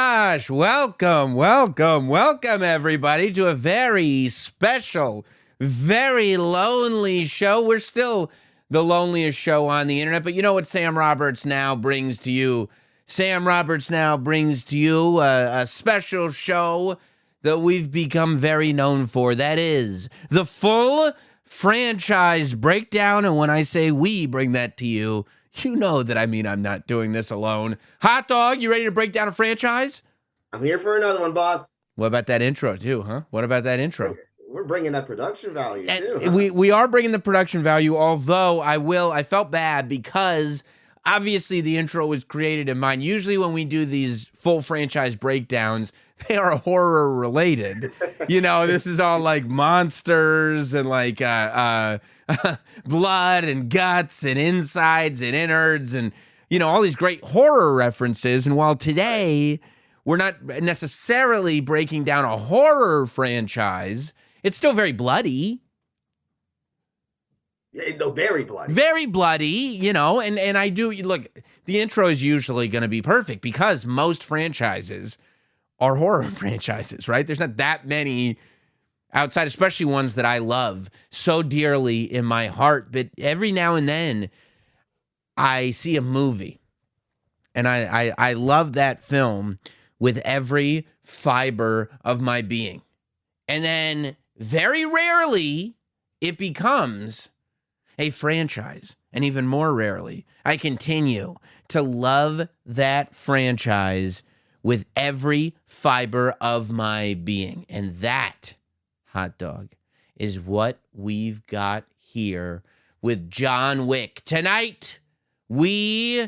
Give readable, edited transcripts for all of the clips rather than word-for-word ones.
gosh, welcome, everybody, to a very special, very lonely show. We're still the loneliest show on the internet, but you know what Sam Roberts now brings to you? Sam Roberts now brings to you a special show that we've become very known for. That is the full franchise breakdown. And when I say we bring that to you, you know that I mean I'm not doing this alone. Hot Dog, you ready to break down a franchise? I'm here for another one, boss. What about that intro, too, huh? What about that intro? We're bringing that production value, too. Huh? We are bringing the production value, although I felt bad because obviously the intro was created in mind. Usually when we do these full franchise breakdowns, they are horror related. You know, this is all like monsters and like blood and guts and insides and innards and, you know, all these great horror references. And while today we're not necessarily breaking down a horror franchise, it's still very bloody. Yeah, no, very bloody. Very bloody, you know, and I do, look, the intro is usually going to be perfect because most franchises are horror franchises, right? There's not that many outside, especially ones that I love so dearly in my heart. But every now and then I see a movie and I love that film with every fiber of my being. And then very rarely it becomes a franchise. And even more rarely, I continue to love that franchise with every fiber of my being. And that, Hot Dog, is what we've got here with John Wick. Tonight, we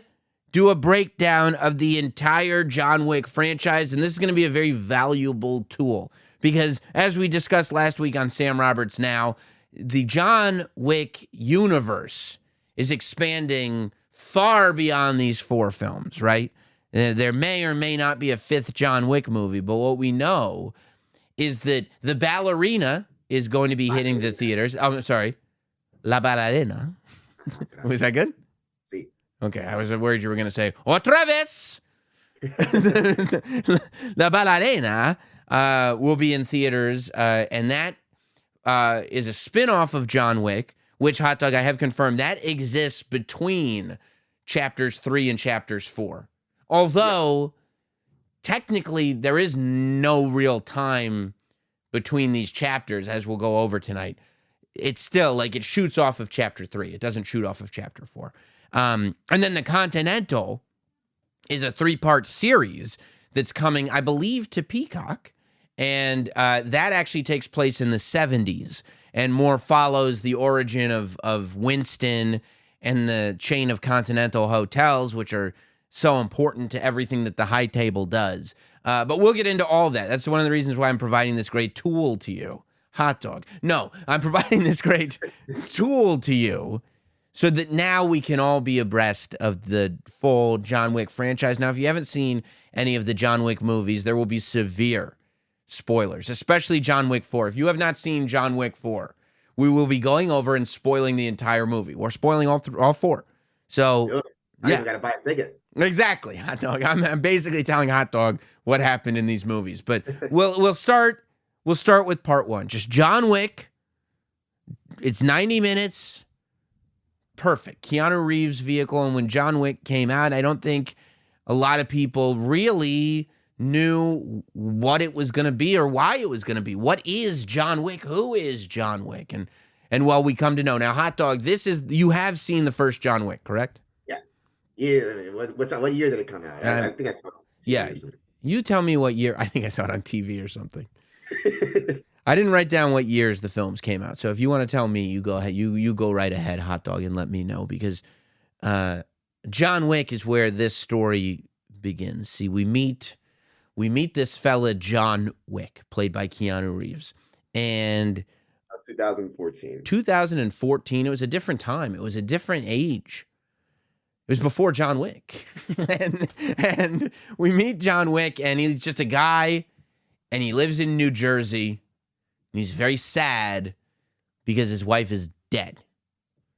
do a breakdown of the entire John Wick franchise, and this is going to be a very valuable tool because, as we discussed last week on Sam Roberts Now, the John Wick universe is expanding far beyond these 4 films, right? There may or may not be a 5th John Wick movie, but what we know is that the ballerina is going to be hitting the theaters. Oh, I'm sorry. La ballerina. Was that good? See. Okay, I was worried you were going to say, otra vez! La ballerina will be in theaters, and that is a spin-off of John Wick, which, Hot Dog, I have confirmed, that exists between chapters 3 and chapters 4. Although, technically, there is no real time between these chapters, as we'll go over tonight. It's still, like, it shoots off of chapter 3. It doesn't shoot off of chapter 4. And then The Continental is a 3-part series that's coming, I believe, to Peacock. And that actually takes place in the 70s and more follows the origin of Winston and the chain of Continental hotels, which are so important to everything that the High Table does. But we'll get into all that. That's one of the reasons why I'm providing this great tool to you. Hot Dog. No, I'm providing this great tool to you so that now we can all be abreast of the full John Wick franchise. Now, if you haven't seen any of the John Wick movies, there will be severe spoilers, especially John Wick 4. If you have not seen John Wick 4, we will be going over and spoiling the entire movie. We're spoiling all 4. So, I even got to buy a ticket. Exactly, Hot Dog. I'm basically telling Hot Dog what happened in these movies. But we'll start with part 1. Just John Wick. It's 90 minutes. Perfect. Keanu Reeves' vehicle. And when John Wick came out, I don't think a lot of people really knew what it was going to be or why it was going to be. What is John Wick? Who is John Wick? And well, we come to know. Now, Hot Dog, you have seen the first John Wick, correct? Yeah. What year did it come out? I think I saw it on TV. Yeah. You tell me what year. I think I saw it on TV or something. I didn't write down what years the films came out. So if you want to tell me, you go ahead. You go right ahead, Hot Dog, and let me know because John Wick is where this story begins. See, we meet this fella, John Wick, played by Keanu Reeves. And that's 2014. 2014, it was a different time. It was a different age. It was before John Wick. and we meet John Wick, and he's just a guy, and he lives in New Jersey, and he's very sad because his wife is dead.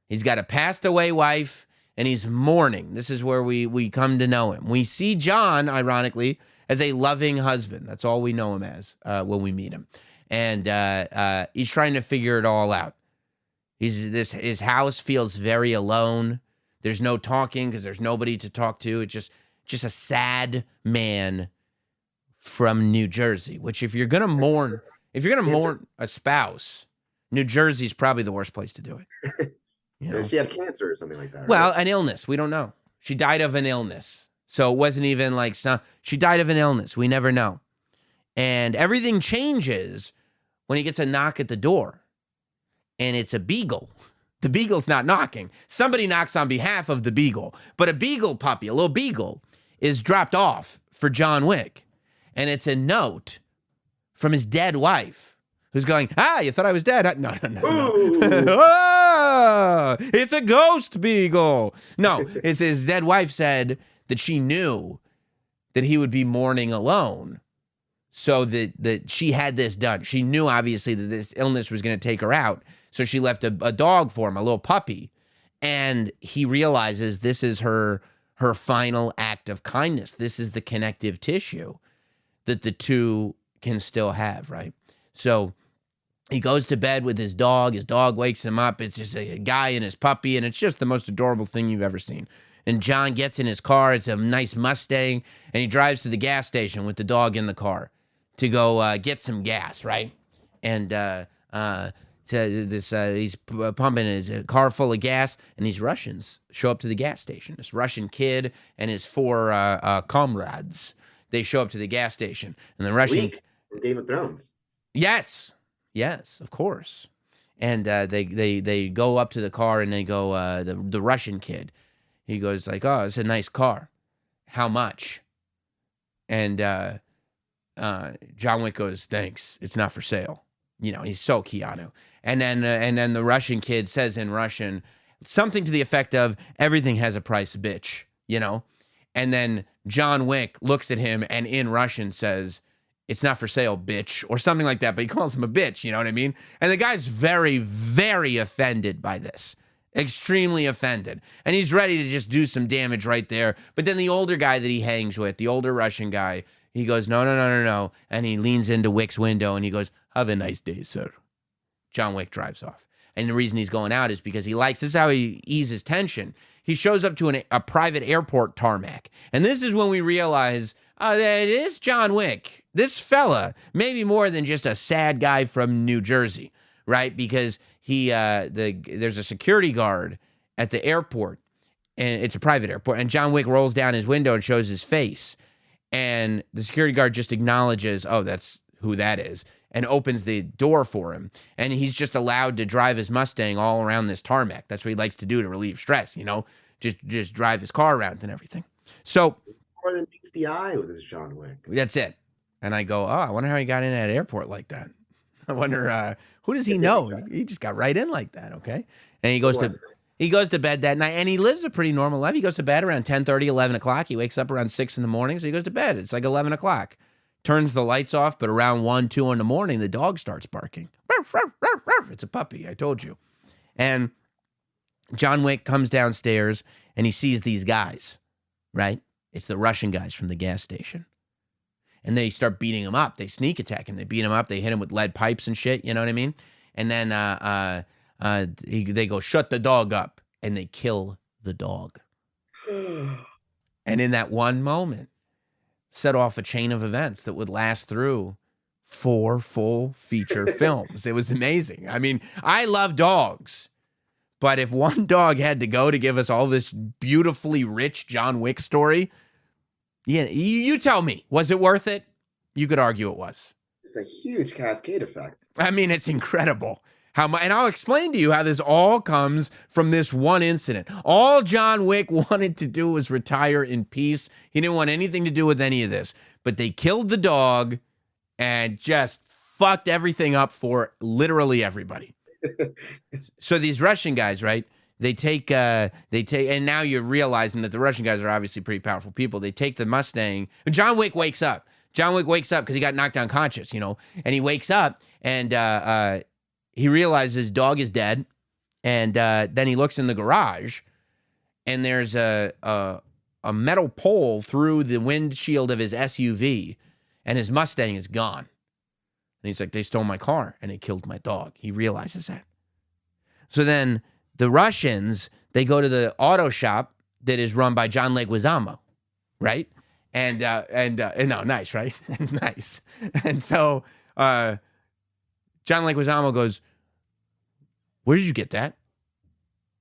He's got a passed away wife, and he's mourning. This is where we come to know him. We see John, ironically, as a loving husband. That's all we know him as when we meet him. And he's trying to figure it all out. His house feels very alone. There's no talking because there's nobody to talk to. It's just a sad man from New Jersey, which if you're going to mourn a spouse, New Jersey's probably the worst place to do it. You know? She had cancer or something like that. Right? Well, an illness. We don't know. She died of an illness. So it wasn't even like she died of an illness. We never know. And everything changes when he gets a knock at the door. And it's a beagle. The beagle's not knocking. Somebody knocks on behalf of the beagle. But a beagle puppy, a little beagle, is dropped off for John Wick. And it's a note from his dead wife who's going, you thought I was dead? No. It's a ghost beagle. No, it's his dead wife said that she knew that he would be mourning alone. So that she had this done. She knew, obviously, that this illness was going to take her out. So she left a dog for him, a little puppy. And he realizes this is her final act of kindness. This is the connective tissue that the two can still have, right? So he goes to bed with his dog. His dog wakes him up. It's just a guy and his puppy, and it's just the most adorable thing you've ever seen. And John gets in his car. It's a nice Mustang, and he drives to the gas station with the dog in the car to go get some gas, right? And he's pumping his car full of gas, and these Russians show up to the gas station. This Russian kid and his four comrades, they show up to the gas station, and the Russian from Game of Thrones. Yes, of course. And they go up to the car, and they go the Russian kid. He goes like, "Oh, it's a nice car. How much?" And John Wick goes, "Thanks. It's not for sale." You know, he's so Keanu. And then the Russian kid says in Russian something to the effect of, "Everything has a price, bitch," you know? And then John Wick looks at him and in Russian says, "It's not for sale, bitch," or something like that, but he calls him a bitch, you know what I mean? And the guy's very, very offended by this. Extremely offended. And he's ready to just do some damage right there. But then the older guy that he hangs with, the older Russian guy, he goes, no. And he leans into Wick's window and he goes, "Have a nice day, sir." John Wick drives off. And the reason he's going out is because this is how he eases tension. He shows up to a private airport tarmac. And this is when we realize, that it is John Wick. This fella, maybe more than just a sad guy from New Jersey, right? Because there's a security guard at the airport, and it's a private airport, and John Wick rolls down his window and shows his face. And the security guard just acknowledges, oh, that's who that is, and opens the door for him. And he's just allowed to drive his Mustang all around this tarmac. That's what he likes to do to relieve stress, you know, just drive his car around and everything. So more than meets the eye with this John Wick. That's it. And I go, I wonder how he got in at an airport like that. I wonder, who does he know? He just got right in like that, okay? And he goes to bed that night, and he lives a pretty normal life. He goes to bed around 10:30, 11 o'clock. He wakes up around 6 in the morning, so he goes to bed. It's like 11 o'clock. Turns the lights off, but around 1, 2 in the morning, the dog starts barking. It's a puppy, I told you. And John Wick comes downstairs, and he sees these guys, right? It's the Russian guys from the gas station. And they start beating him up. They sneak attack him. They beat him up. They hit him with lead pipes and shit, you know what I mean? And then they go, "Shut the dog up." And they kill the dog. And in that one moment, set off a chain of events that would last through 4 full feature films. It was amazing. I mean, I love dogs. But if one dog had to go to give us all this beautifully rich John Wick story, yeah, you tell me, was it worth it? You could argue it was. It's a huge cascade effect. I mean, it's incredible. And I'll explain to you how this all comes from this one incident. All John Wick wanted to do was retire in peace. He didn't want anything to do with any of this. But they killed the dog and just fucked everything up for literally everybody. So these Russian guys, right? They take, and now you're realizing that the Russian guys are obviously pretty powerful people. They take the Mustang. John Wick wakes up. John Wick wakes up because he got knocked unconscious, you know, and he wakes up and he realizes dog is dead. And then he looks in the garage and there's a a metal pole through the windshield of his SUV, and his Mustang is gone. And he's like, they stole my car, and they killed my dog. He realizes that. So then the Russians, they go to the auto shop that is run by John Leguizamo, right? And no, nice, right? Nice. And so John Leguizamo goes, where did you get that?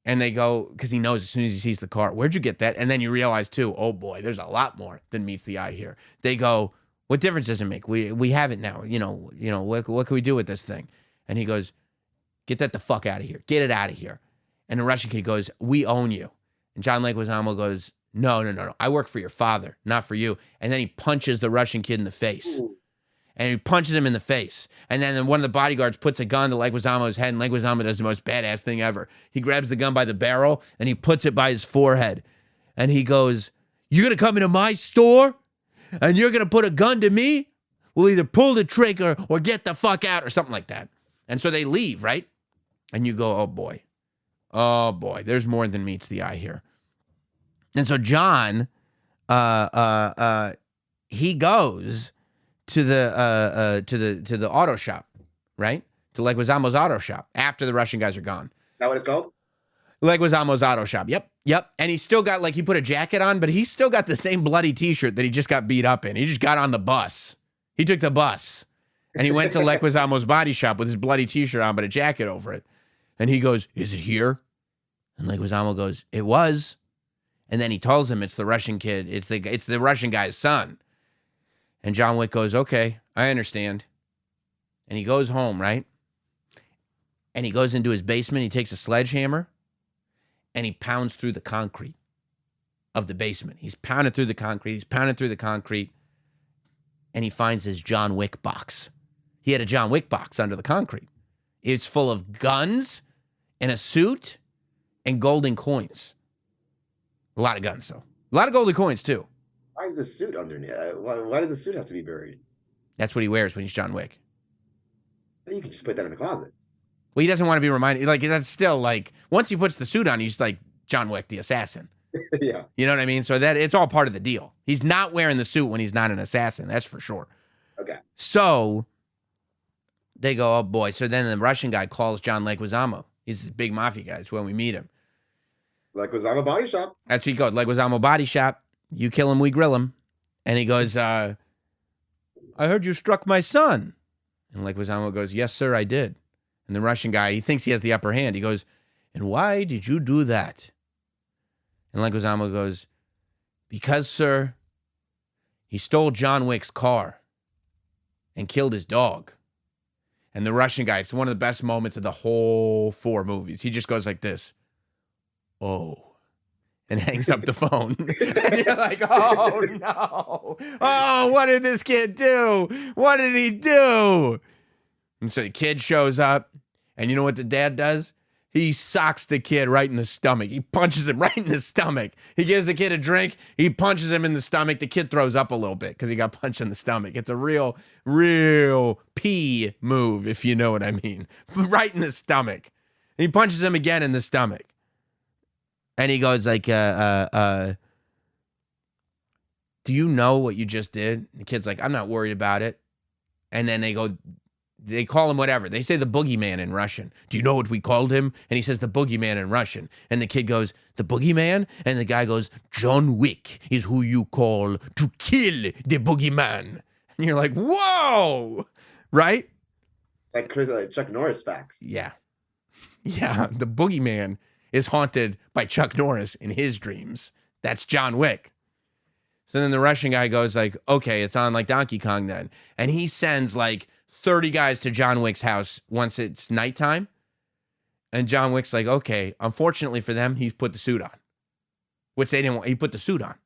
And they go, because he knows as soon as he sees the car, where'd you get that? And then you realize too, oh boy, there's a lot more than meets the eye here. They go, what difference does it make? We have it now. What can we do with this thing? And he goes, get that the fuck out of here. Get it out of here. And the Russian kid goes, we own you. And John Leguizamo goes, no. I work for your father, not for you. And then he punches the Russian kid in the face. Ooh. And he punches him in the face. And then one of the bodyguards puts a gun to Leguizamo's head, and Leguizamo does the most badass thing ever. He grabs the gun by the barrel, and he puts it by his forehead. And he goes, you're going to come into my store, and you're going to put a gun to me? We'll either pull the trigger or get the fuck out, or something like that. And so they leave, right? And you go, oh boy, there's more than meets the eye here. And so John, he goes to the auto shop, right? To Leguizamo's auto shop after the Russian guys are gone. Is that what it's called? Leguizamo's auto shop. Yep. And he's still got, he put a jacket on, but he's still got the same bloody t-shirt that he just got beat up in. He just got on the bus. He took the bus and he went to Leguizamo's body shop with his bloody t-shirt on, but a jacket over it. And he goes, is it here? And Leguizamo goes, it was. And then he tells him it's the Russian kid. It's the Russian guy's son. And John Wick goes, okay, I understand. And he goes home, right? And he goes into his basement. He takes a sledgehammer and he pounds through the concrete of the basement. He's pounding through the concrete. And he finds his John Wick box. He had a John Wick box under the concrete. It's full of guns and a suit and golden coins. A lot of guns, though. A lot of golden coins, too. Why is the suit underneath? Why does the suit have to be buried? That's what he wears when he's John Wick. You can just put that in the closet. Well, he doesn't want to be reminded. That's still, once he puts the suit on, he's like John Wick, the assassin. Yeah. You know what I mean? So that it's all part of the deal. He's not wearing the suit when he's not an assassin. That's for sure. Okay. So they go, oh, boy. So then the Russian guy calls John Leguizamo. He's this big mafia guy. It's when we meet him. Leguizamo Body Shop. That's what he goes. Leguizamo Body Shop. You kill him, we grill him. And he goes, I heard you struck my son. And Leguizamo goes, yes, sir, I did. And the Russian guy, he thinks he has the upper hand. He goes, and why did you do that? And Leguizamo goes, because, sir, he stole John Wick's car and killed his dog. And the Russian guy, it's one of the best moments of the whole 4 movies. He just goes like this. Oh. And hangs up the phone. And you're like, oh, no. Oh, what did this kid do? What did he do? And so the kid shows up. And you know what the dad does? He socks the kid right in the stomach. He punches him right in the stomach. He gives the kid a drink. He punches him in the stomach. The kid throws up a little bit because he got punched in the stomach. It's a real P move, if you know what I mean. Right in the stomach. And he punches him again in the stomach. And he goes like, do you know what you just did? And the kid's like, I'm not worried about it. And then they call him whatever. They say the boogeyman in Russian. Do you know what we called him? And he says the boogeyman in Russian. And the kid goes, the boogeyman? And the guy goes, John Wick is who you call to kill the boogeyman. And you're like, whoa, right? It's like Chuck Norris facts. Yeah. Yeah, the boogeyman is haunted by Chuck Norris in his dreams. That's John Wick. So then the Russian guy goes like, okay, it's on like Donkey Kong then. And he sends like 30 guys to John Wick's house once it's nighttime. And John Wick's like, okay, unfortunately for them, he's put the suit on. Which they didn't want. He put the suit on.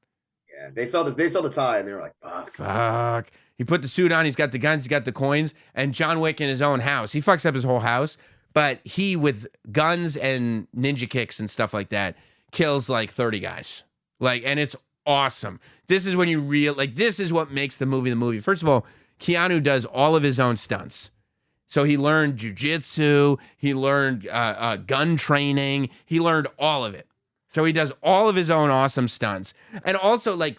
Yeah, they saw the tie and they were like, fuck. He put the suit on, he's got the guns, he's got the coins, and John Wick in his own house. He fucks up his whole house. But he, with guns and ninja kicks and stuff like that, kills like 30 guys. And it's awesome. This is when you this is what makes the movie. First of all, Keanu does all of his own stunts. So he learned jujitsu, he learned gun training, he learned all of it. So he does all of his own awesome stunts. And also, like,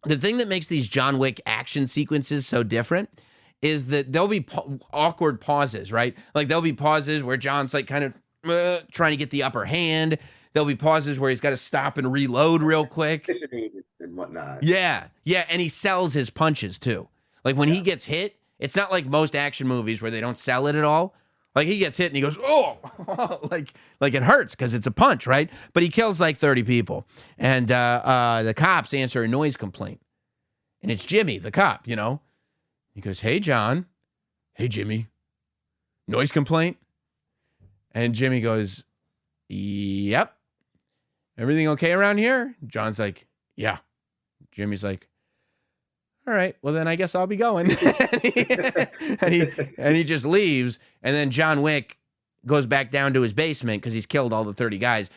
the thing that makes these John Wick action sequences so different is that there'll be awkward pauses, right? Like, there'll be pauses where John's like kind of trying to get the upper hand. There'll be pauses where he's got to stop and reload real quick. And whatnot. Yeah. And he sells his punches too. Like, when he gets hit, it's not like most action movies where they don't sell it at all. Like, he gets hit and he goes, oh, like it hurts because it's a punch, right? But he kills like 30 people. And the cops answer a noise complaint. And it's Jimmy, the cop, you know? He goes, hey, John. Hey, Jimmy. Noise complaint? And Jimmy goes, yep. Everything okay around here? John's like, yeah. Jimmy's like, all right, well, then I guess I'll be going. and he just leaves. And then John Wick goes back down to his basement because he's killed all the 30 guys,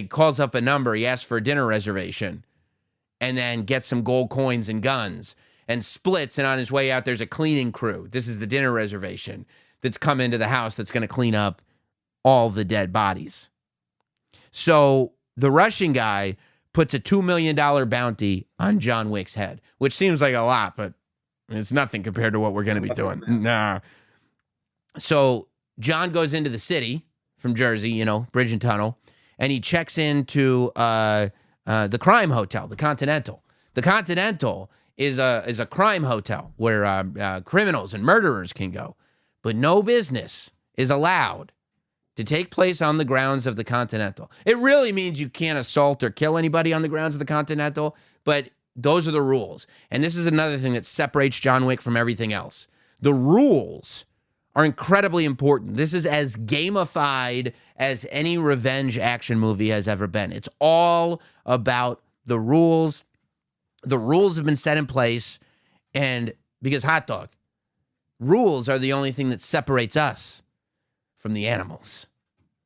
calls up a number. He asks for a dinner reservation and then gets some gold coins and guns and splits. And on his way out, there's a cleaning crew. This is the dinner reservation that's come into the house that's going to clean up all the dead bodies. So the Russian guy puts a $2 million bounty on John Wick's head, which seems like a lot, but it's nothing compared to what we're going to be doing. Nah. So John goes into the city from Jersey, you know, Bridge and Tunnel, and he checks into the crime hotel, the Continental. The Continental is a crime hotel where criminals and murderers can go, but no business is allowed to take place on the grounds of the Continental. It really means you can't assault or kill anybody on the grounds of the Continental, but those are the rules. And this is another thing that separates John Wick from everything else. The rules are incredibly important. This is as gamified as any revenge action movie has ever been. It's all about the rules. The rules have been set in place, and because hot dog, rules are the only thing that separates us from the animals.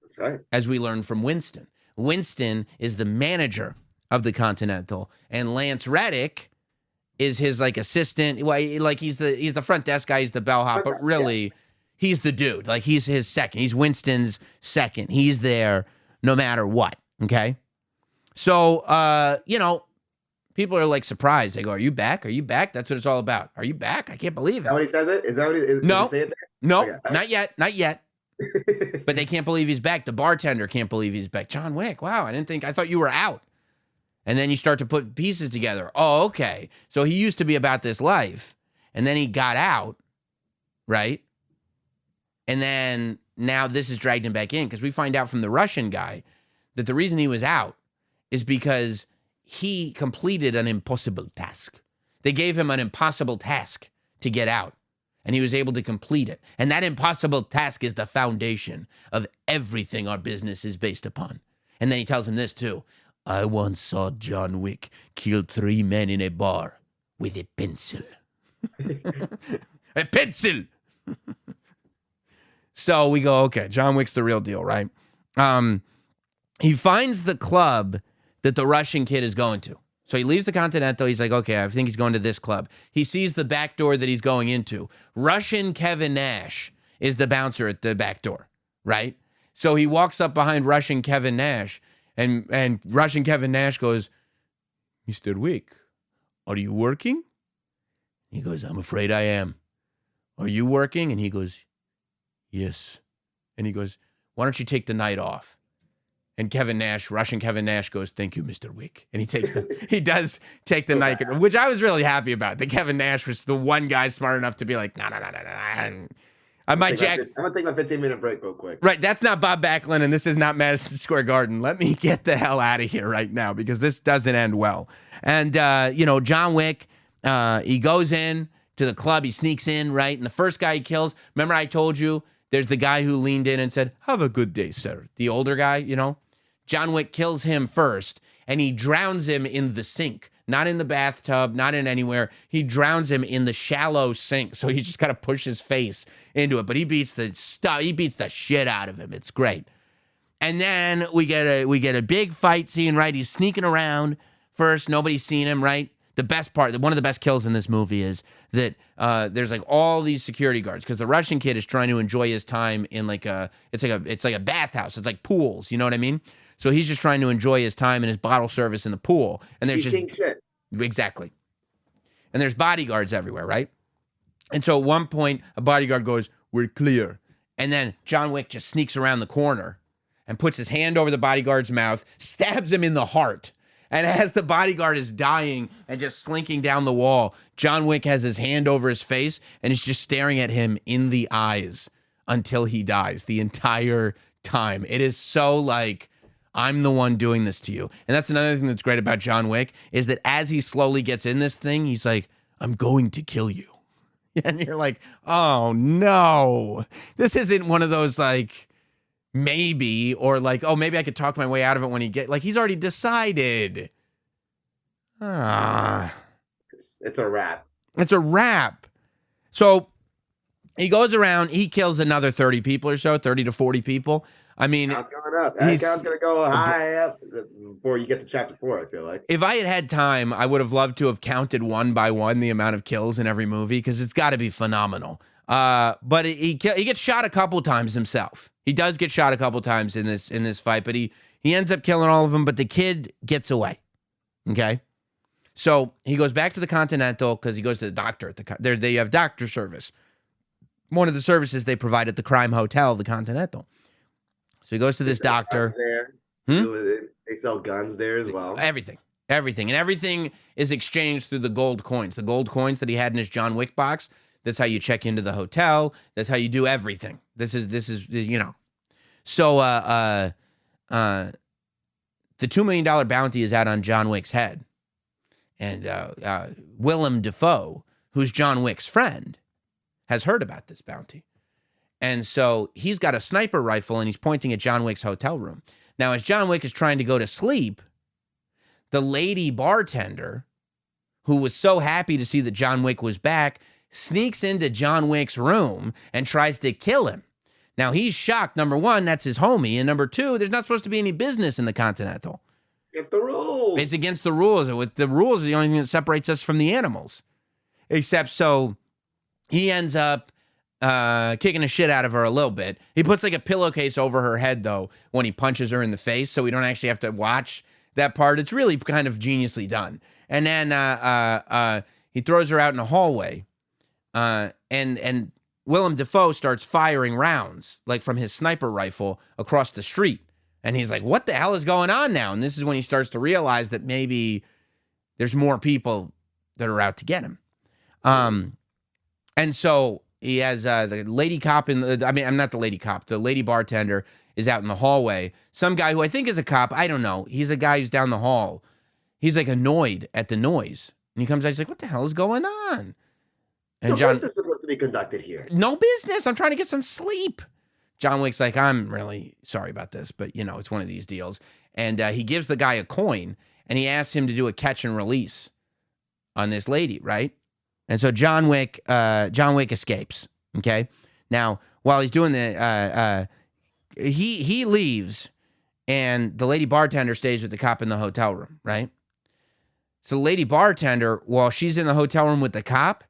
That's right. As we learned from Winston. Winston is the manager of the Continental, and Lance Reddick is his like assistant. Well, like he's the front desk guy, he's the bellhop, but really he's the dude. Like he's his second. He's Winston's second. He's there no matter what. Okay. So you know, people are like surprised. They go, "Are you back? Are you back?" That's what it's all about. Are you back? I can't believe it. Is that what he says it? Is that what he is? No. Does he say it there? No, Okay. not yet. Not yet. But they can't believe he's back. The bartender can't believe he's back. John Wick, wow, I thought you were out. And then you start to put pieces together. Oh, okay. So he used to be about this life, and then he got out, right? And then now this has dragged him back in because we find out from the Russian guy that the reason he was out is because he completed an impossible task. They gave him an impossible task to get out. And he was able to complete it. And that impossible task is the foundation of everything our business is based upon. And then he tells him this too. I once saw John Wick kill 3 men in a bar with a pencil. A pencil! So we go, okay, John Wick's the real deal, right? He finds the club that the Russian kid is going to. So he leaves the Continental. He's like, okay, I think he's going to this club. He sees the back door that he's going into. Russian Kevin Nash is the bouncer at the back door, right? So he walks up behind Russian Kevin Nash, and Russian Kevin Nash goes, Mr. Wick, are you working? He goes, I'm afraid I am. Are you working? And he goes, yes. And he goes, why don't you take the night off? And Russian Kevin Nash goes, thank you, Mr. Wick. And he does take the night, which I was really happy about. That Kevin Nash was the one guy smart enough to be like, no. I'm going to take my 15-minute break real quick. Right. That's not Bob Backlund, and this is not Madison Square Garden. Let me get the hell out of here right now because this doesn't end well. And, John Wick, he goes in to the club. He sneaks in, right? And the first guy he kills, remember I told you, there's the guy who leaned in and said, have a good day, sir. The older guy, John Wick kills him first, and he drowns him in the sink. Not in the bathtub, not in anywhere. He drowns him in the shallow sink, so he just got to push his face into it. But he beats the shit out of him. It's great. And then we get a big fight scene, right? He's sneaking around first. Nobody's seen him, right? The best part, one of the best kills in this movie is that there's like all these security guards because the Russian kid is trying to enjoy his time in it's like a bathhouse. It's like pools, you know what I mean? So he's just trying to enjoy his time and his bottle service in the pool. And there's He's shit. Exactly. And there's bodyguards everywhere, right? And so at one point, a bodyguard goes, "We're clear." And then John Wick just sneaks around the corner and puts his hand over the bodyguard's mouth, stabs him in the heart. And as the bodyguard is dying and just slinking down the wall, John Wick has his hand over his face and is just staring at him in the eyes until he dies the entire time. It is so like, I'm the one doing this to you. And that's another thing that's great about John Wick is that as he slowly gets in this thing, he's like, "I'm going to kill you." And you're like, oh no, this isn't one of those like, maybe, or like, oh, maybe I could talk my way out of it when he's already decided. It's a wrap. It's a wrap. So he goes around, he kills another 30 people or so, 30 to 40 people. I mean, Count's going up. That count's going to go high up before you get to chapter 4, I feel like. If I had time, I would have loved to have counted one by one the amount of kills in every movie because it's got to be phenomenal. But he gets shot a couple times himself. He does get shot a couple times in this fight, but he ends up killing all of them, but the kid gets away. Okay? So he goes back to the Continental because he goes to the doctor. They have doctor service. One of the services they provide at the crime hotel, the Continental. So he goes to this doctor. They sell guns there as well. Everything. And everything is exchanged through the gold coins. The gold coins that he had in his John Wick box. That's how you check into the hotel. That's how you do everything. This is you know. So the $2 million bounty is out on John Wick's head. And Willem Dafoe, who's John Wick's friend, has heard about this bounty. And so he's got a sniper rifle and he's pointing at John Wick's hotel room. Now, as John Wick is trying to go to sleep, the lady bartender, who was so happy to see that John Wick was back, sneaks into John Wick's room and tries to kill him. Now, he's shocked. Number one, that's his homie. And number two, there's not supposed to be any business in the Continental. Against the rules. It's against the rules. With the rules are the only thing that separates us from the animals. Except so he ends up kicking the shit out of her a little bit. He puts like a pillowcase over her head, though, when he punches her in the face, so we don't actually have to watch that part. It's really kind of geniusly done. And then he throws her out in the hallway, and Willem Dafoe starts firing rounds, like from his sniper rifle, across the street. And he's like, what the hell is going on now? And this is when he starts to realize that maybe there's more people that are out to get him. And so he has the lady cop I'm not the lady cop. The lady bartender is out in the hallway. Some guy who I think is a cop. I don't know. He's a guy who's down the hall. He's like annoyed at the noise. And he comes out. He's like, what the hell is going on? And John, business is supposed to be conducted here. No business. I'm trying to get some sleep. John Wick's like, I'm really sorry about this, but you know, it's one of these deals. And he gives the guy a coin and he asks him to do a catch and release on this lady, right? And so John Wick escapes. Okay. Now, while he's doing he leaves, and the lady bartender stays with the cop in the hotel room, right? So the lady bartender, while she's in the hotel room with the cop,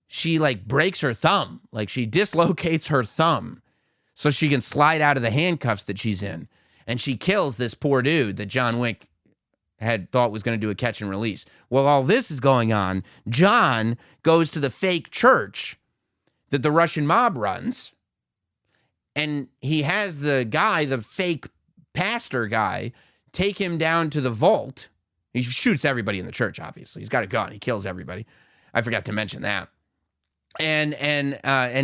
she like breaks her thumb, like she dislocates her thumb, so she can slide out of the handcuffs that she's in, and she kills this poor dude that John Wick had thought was going to do a catch and release. Well, all this is going on, John goes to the fake church that the Russian mob runs, and he has the guy, the fake pastor guy, take him down to the vault. He shoots everybody in the church, obviously. He's got a gun. He kills everybody. I forgot to mention that. And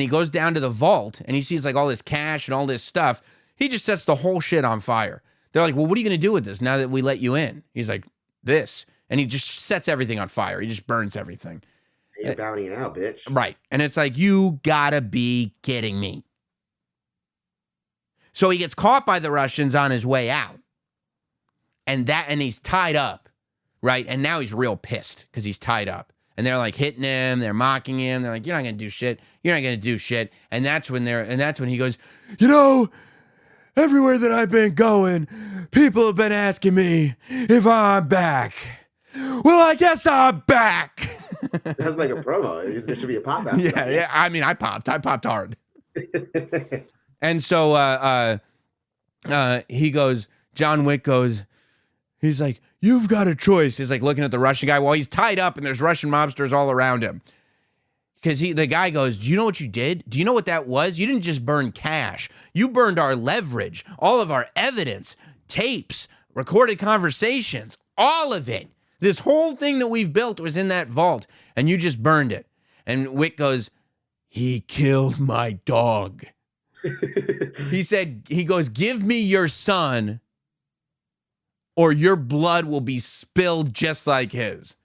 he goes down to the vault, and he sees like all this cash and all this stuff. He just sets the whole shit on fire. They're like, well, what are you going to do with this now that we let you in? He's like, this. And he just sets everything on fire. He just burns everything. You're bountying out, bitch. Right. And it's like, you gotta be kidding me. So he gets caught by the Russians on his way out. And he's tied up, right? And now he's real pissed because he's tied up. And they're like hitting him, they're mocking him. They're like, you're not going to do shit. You're not going to do shit. And that's when he goes, you know, everywhere that I've been going, people have been asking me if I'm back. Well, I guess I'm back. That's like a promo. There should be a pop out. Yeah. I mean, I popped hard. And so he goes, John Wick goes, he's like, you've got a choice. He's like looking at the Russian guy while he's tied up and there's Russian mobsters all around him. Because the guy goes, do you know what you did? Do you know what that was? You didn't just burn cash. You burned our leverage, all of our evidence, tapes, recorded conversations, all of it. This whole thing that we've built was in that vault, and you just burned it. And Wick goes, he killed my dog. He goes, give me your son, or your blood will be spilled just like his.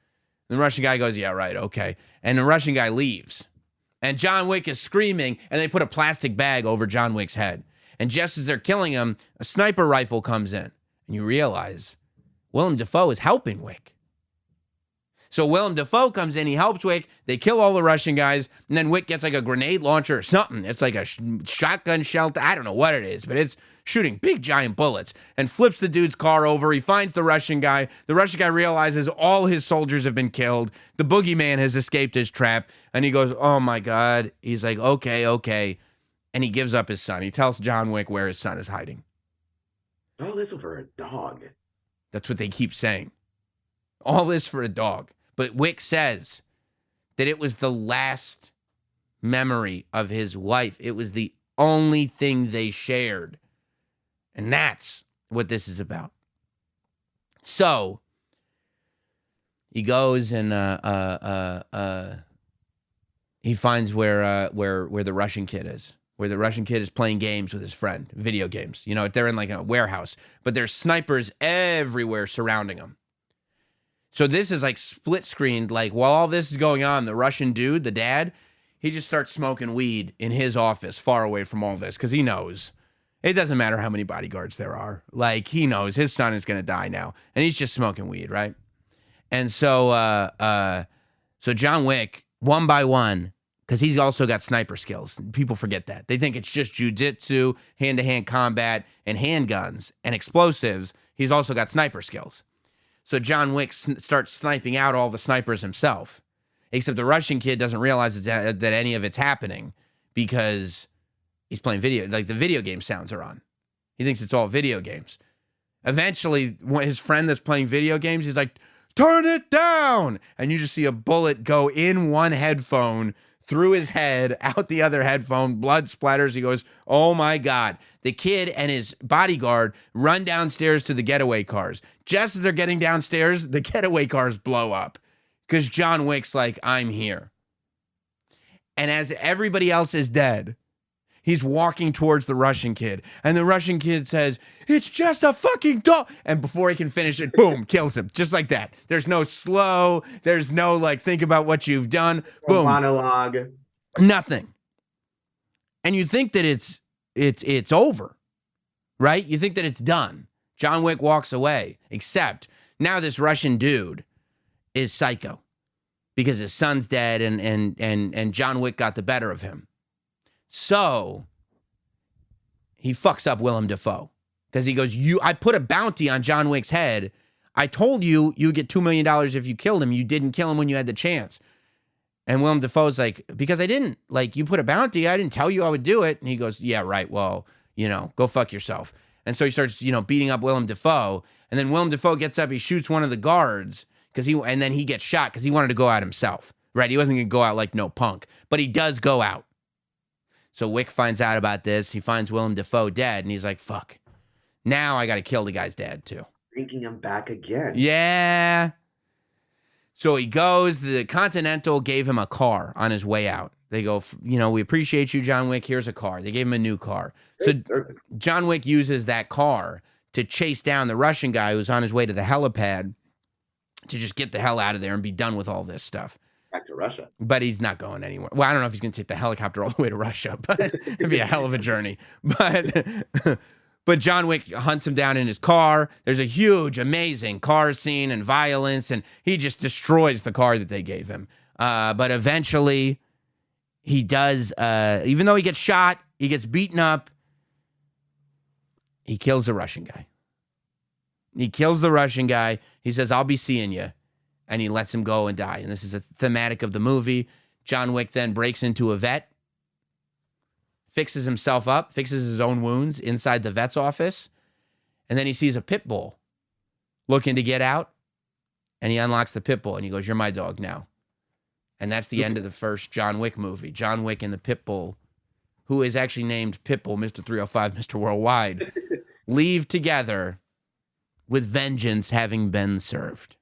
And the Russian guy goes, yeah, right, okay. And the Russian guy leaves. And John Wick is screaming, and they put a plastic bag over John Wick's head. And just as they're killing him, a sniper rifle comes in. And you realize Willem Dafoe is helping Wick. So Willem Dafoe comes in, he helps Wick, they kill all the Russian guys, and then Wick gets like a grenade launcher or something. It's like a shotgun shell. I don't know what it is, but it's shooting big giant bullets and flips the dude's car over. He finds the Russian guy. The Russian guy realizes all his soldiers have been killed. The boogeyman has escaped his trap, and he goes, oh my God. He's like, okay. And he gives up his son. He tells John Wick where his son is hiding. Oh, this was for a dog. That's what they keep saying. All this for a dog. But Wick says that it was the last memory of his wife. It was the only thing they shared. And that's what this is about. So he goes and he finds where the Russian kid is. Where the Russian kid is playing games with his friend, video games. You know, they're in like a warehouse, but there's snipers everywhere surrounding them. So this is like split screened. Like while all this is going on, the Russian dude, the dad, he just starts smoking weed in his office far away from all this because he knows it doesn't matter how many bodyguards there are. Like he knows his son is going to die now and he's just smoking weed, right? And so so John Wick, one by one, because he's also got sniper skills. People forget that. They think it's just jujitsu, hand-to-hand combat, and handguns and explosives. He's also got sniper skills. So John Wick starts sniping out all the snipers himself, except the Russian kid doesn't realize that any of it's happening because he's playing video. Like the video game sounds are on. He thinks it's all video games. Eventually, when his friend that's playing video games, he's like, turn it down. And you just see a bullet go in one headphone, through his head, out the other headphone, blood splatters. He goes, oh my God. The kid and his bodyguard run downstairs to the getaway cars. Just as they're getting downstairs, the getaway cars blow up because John Wick's like, I'm here. And as everybody else is dead, he's walking towards the Russian kid. And the Russian kid says, it's just a fucking dog. And before he can finish it, boom, kills him. Just like that. There's no slow. There's no like, think about what you've done. Boom. Monologue. Nothing. And you think that it's over, right? You think that it's done. John Wick walks away, except now this Russian dude is psycho because his son's dead and John Wick got the better of him. So he fucks up Willem Dafoe because he goes, I put a bounty on John Wick's head. I told you get $2 million if you killed him. You didn't kill him when you had the chance. And Willem Dafoe's like, because I didn't. Like, you put a bounty. I didn't tell you I would do it. And he goes, yeah, right. Well, go fuck yourself. And so he starts, beating up Willem Dafoe. And then Willem Dafoe gets up. He shoots one of the guards and then he gets shot because he wanted to go out himself. Right? He wasn't going to go out like no punk. But he does go out. So Wick finds out about this. He finds Willem Dafoe dead. And he's like, fuck. Now I got to kill the guy's dad too. Bringing him back again. Yeah. So he goes. The Continental gave him a car on his way out. They go, we appreciate you, John Wick. Here's a car. They gave him a new car. Great so service. John Wick uses that car to chase down the Russian guy who's on his way to the helipad to just get the hell out of there and be done with all this stuff. Back to Russia. But he's not going anywhere. Well, I don't know if he's going to take the helicopter all the way to Russia, but it'd be a hell of a journey. But John Wick hunts him down in his car. There's a huge, amazing car scene and violence, and he just destroys the car that they gave him. But eventually, he does, even though he gets shot, he gets beaten up, he kills the Russian guy. He kills the Russian guy. He says, I'll be seeing you. And he lets him go and die. And this is a thematic of the movie. John Wick then breaks into a vet, fixes himself up, fixes his own wounds inside the vet's office, And then he sees a pit bull looking to get out, and he unlocks the pit bull, and he goes, "You're my dog now." And that's the end of the first John Wick movie. John Wick and the pit bull, who is actually named Pitbull, Mr. 305, Mr. Worldwide, leave together with vengeance having been served.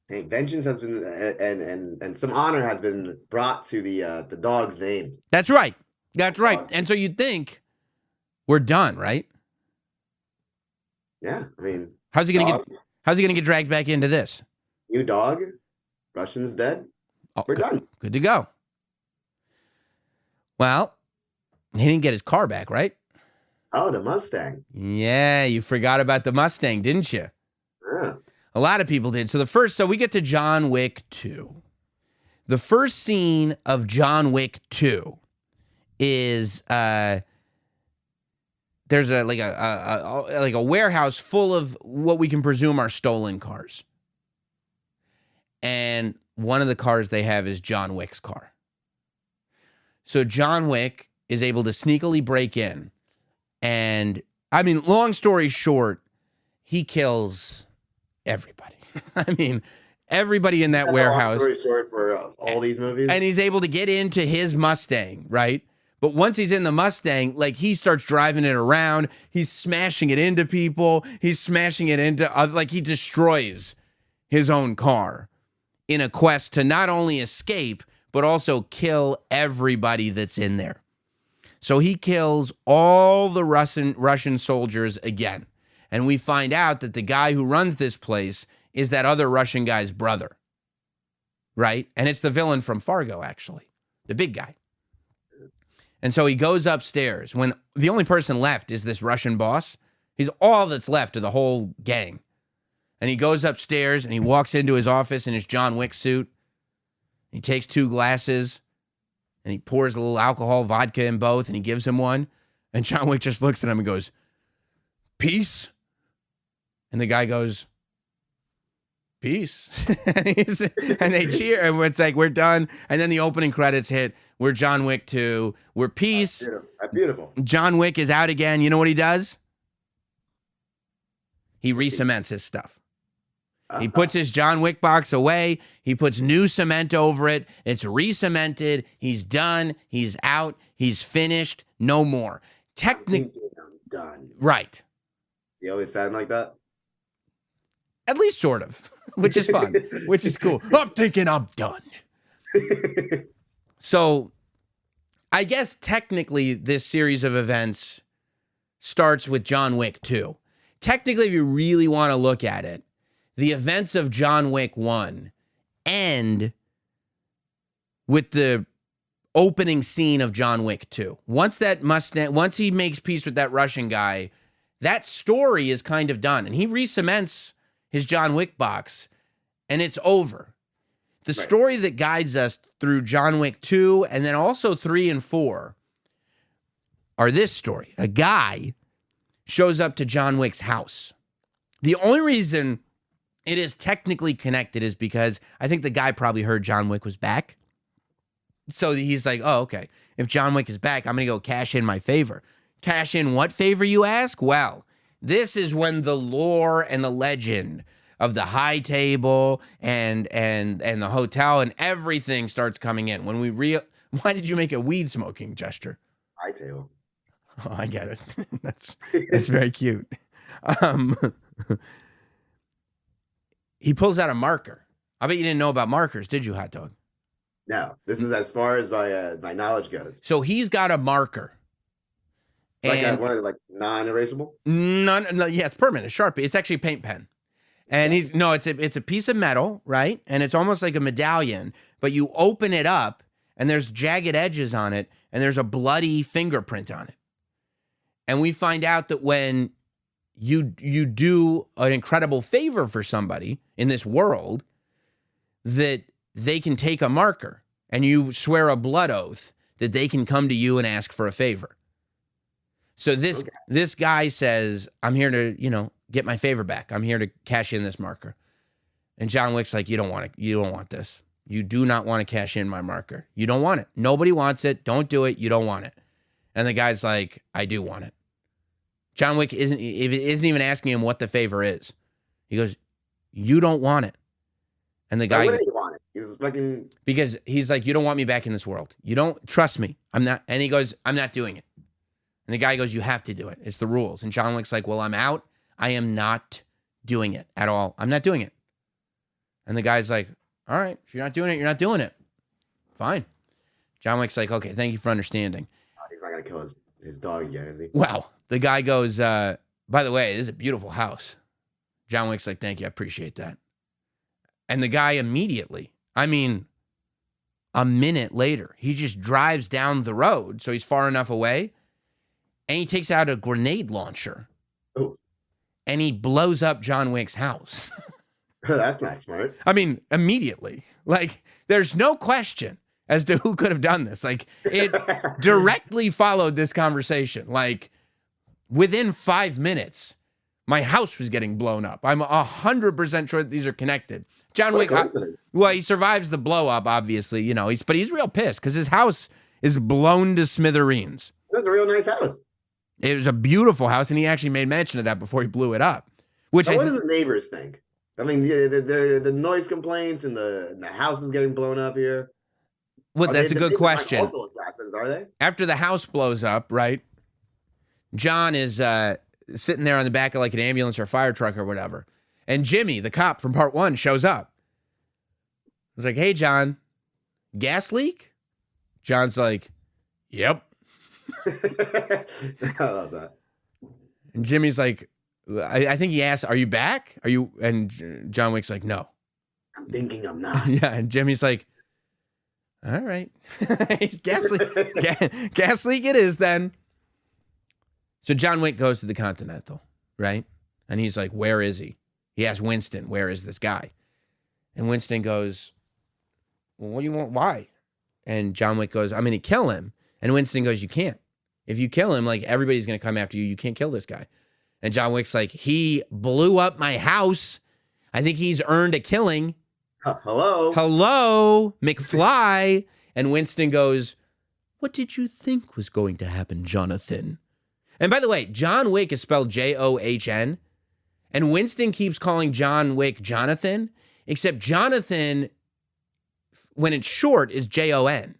Hey, vengeance has been, and some honor has been brought to the dog's name. That's right. That's right. And so you'd think we're done, right? Yeah, I mean, how's he gonna get dragged back into this? New dog, Russian's dead. Oh, we're done. Good to go. Well, he didn't get his car back, right? Oh, the Mustang. Yeah, you forgot about the Mustang, didn't you? Yeah. A lot of people did. So we get to John Wick 2. The first scene of John Wick 2 is there's a warehouse full of what we can presume are stolen cars. And one of the cars they have is John Wick's car. So John Wick is able to sneakily break in. And, I mean, long story short, he kills everybody. I mean, everybody in that warehouse. Long story short for all these movies. And he's able to get into his Mustang, right? But once he's in the Mustang, like, he starts driving it around. He's smashing it into people. He's smashing it into, like, he destroys his own car in a quest to not only escape, but also kill everybody that's in there. So he kills all the Russian soldiers again. And we find out that the guy who runs this place is that other Russian guy's brother, right? And it's the villain from Fargo, actually, the big guy. And so he goes upstairs when the only person left is this Russian boss. He's all that's left of the whole gang. And he goes upstairs and he walks into his office in his John Wick suit. He takes 2 glasses and he pours a little alcohol, vodka in both, and he gives him one. And John Wick just looks at him and goes, "Peace?" And the guy goes, "Peace." And they cheer, and it's like, we're done. And then the opening credits hit. We're John Wick 2. We're peace. That's beautiful. John Wick is out again. You know what he does? He re-cements his stuff. He puts his John Wick box away. He puts new cement over it. It's re-cemented. He's done. He's out. He's finished. No more. I'm done. Right. Does he always sound like that? At least sort of, which is fun, which is cool. I'm thinking I'm done. So I guess technically this series of events starts with John Wick 2. Technically, if you really want to look at it, the events of John Wick 1 end with the opening scene of John Wick 2. Once he makes peace with that Russian guy, that story is kind of done. And he re-cements his John Wick box, and it's over. The story that guides us through John Wick 2 and then also 3 and 4 are this story. A guy shows up to John Wick's house. The only reason it is technically connected is because I think the guy probably heard John Wick was back. So he's like, oh, okay. If John Wick is back, I'm going to go cash in my favor. Cash in what favor, you ask? Well, this is when the lore and the legend of the high table and the hotel and everything starts coming in. When why did you make a weed smoking gesture? High table. Oh, I get it. That's very cute. He pulls out a marker. I bet you didn't know about markers, did you, Hot Dog? No, this is as far as my knowledge goes. So he's got a marker. Like one of the, like, non-erasable? No, yeah, it's permanent, Sharpie. It's actually a paint pen. And it's a piece of metal, right? And it's almost like a medallion, but you open it up and there's jagged edges on it and there's a bloody fingerprint on it. And we find out that when you do an incredible favor for somebody in this world, that they can take a marker and you swear a blood oath that they can come to you and ask for a favor. So this guy says, I'm here to, get my favor back. I'm here to cash in this marker. And John Wick's like, you don't want it. You don't want this. You do not want to cash in my marker. You don't want it. Nobody wants it. Don't do it. You don't want it. And the guy's like, I do want it. John Wick isn't even asking him what the favor is. He goes, "You don't want it." And the guy, why wouldn't he want it? He's fucking, because he's like, "You don't want me back in this world. You don't trust me. I'm not." And he goes, "I'm not doing it." And the guy goes, "You have to do it. It's the rules." And John Wick's like, "Well, I'm out. I am not doing it at all. I'm not doing it." And the guy's like, "All right, if you're not doing it, you're not doing it. Fine." John Wick's like, "Okay, thank you for understanding." he's not gonna kill his dog again, is he? Wow. The guy goes, "By the way, this is a beautiful house." John Wick's like, "Thank you, I appreciate that." And the guy immediately, I mean, a minute later, he just drives down the road, so he's far enough away, and he takes out a grenade launcher. Oh. And he blows up John Wick's house. That's not smart. I mean, immediately. Like, there's no question as to who could have done this. Like, it directly followed this conversation. Like, within 5 minutes, my house was getting blown up. I'm 100% sure that these are connected. John Wick, well, he survives the blow up, obviously, you know, but he's real pissed because his house is blown to smithereens. It was a real nice house. It was a beautiful house, and he actually made mention of that before he blew it up. Which what do the neighbors think? I mean, the noise complaints and the house is getting blown up here. Well, that's a good question. Also assassins, are they? After the house blows up, right? John is sitting there on the back of like an ambulance or a fire truck or whatever. And Jimmy, the cop from part 1, shows up. He's like, "Hey, John, gas leak?" John's like, "Yep." I love that. And Jimmy's like, I think he asked, "Are you back? Are you?" And John Wick's like, "No." I'm thinking I'm not. Yeah, and Jimmy's like, "All right." gas leak it is then. So John Wick goes to the Continental, right? And he's like, "Where is he?" He asks Winston, "Where is this guy?" And Winston goes, "Well, what do you want? Why?" And John Wick goes, "I'm going to kill him." And Winston goes, "You can't. If you kill him, like, everybody's going to come after you. You can't kill this guy." And John Wick's like, "He blew up my house. I think he's earned a killing." Hello, McFly. And Winston goes, "What did you think was going to happen, Jonathan?" And by the way, John Wick is spelled John. And Winston keeps calling John Wick Jonathan, except Jonathan, when it's short, is Jon.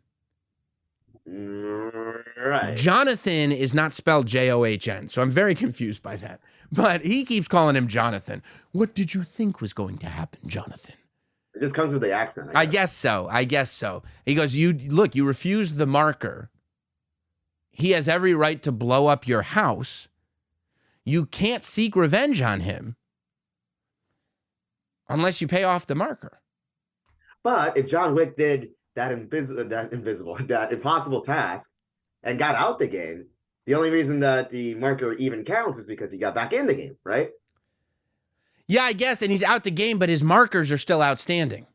Right. Jonathan is not spelled John, so I'm very confused by that. But he keeps calling him Jonathan. "What did you think was going to happen, Jonathan?" It just comes with the accent. I guess so. He goes, you refused the marker. He has every right to blow up your house. You can't seek revenge on him unless you pay off the marker. But if John Wick did that impossible task and got out the game, the only reason that the marker even counts is because he got back in the game, right? Yeah, I guess, and he's out the game, but his markers are still outstanding,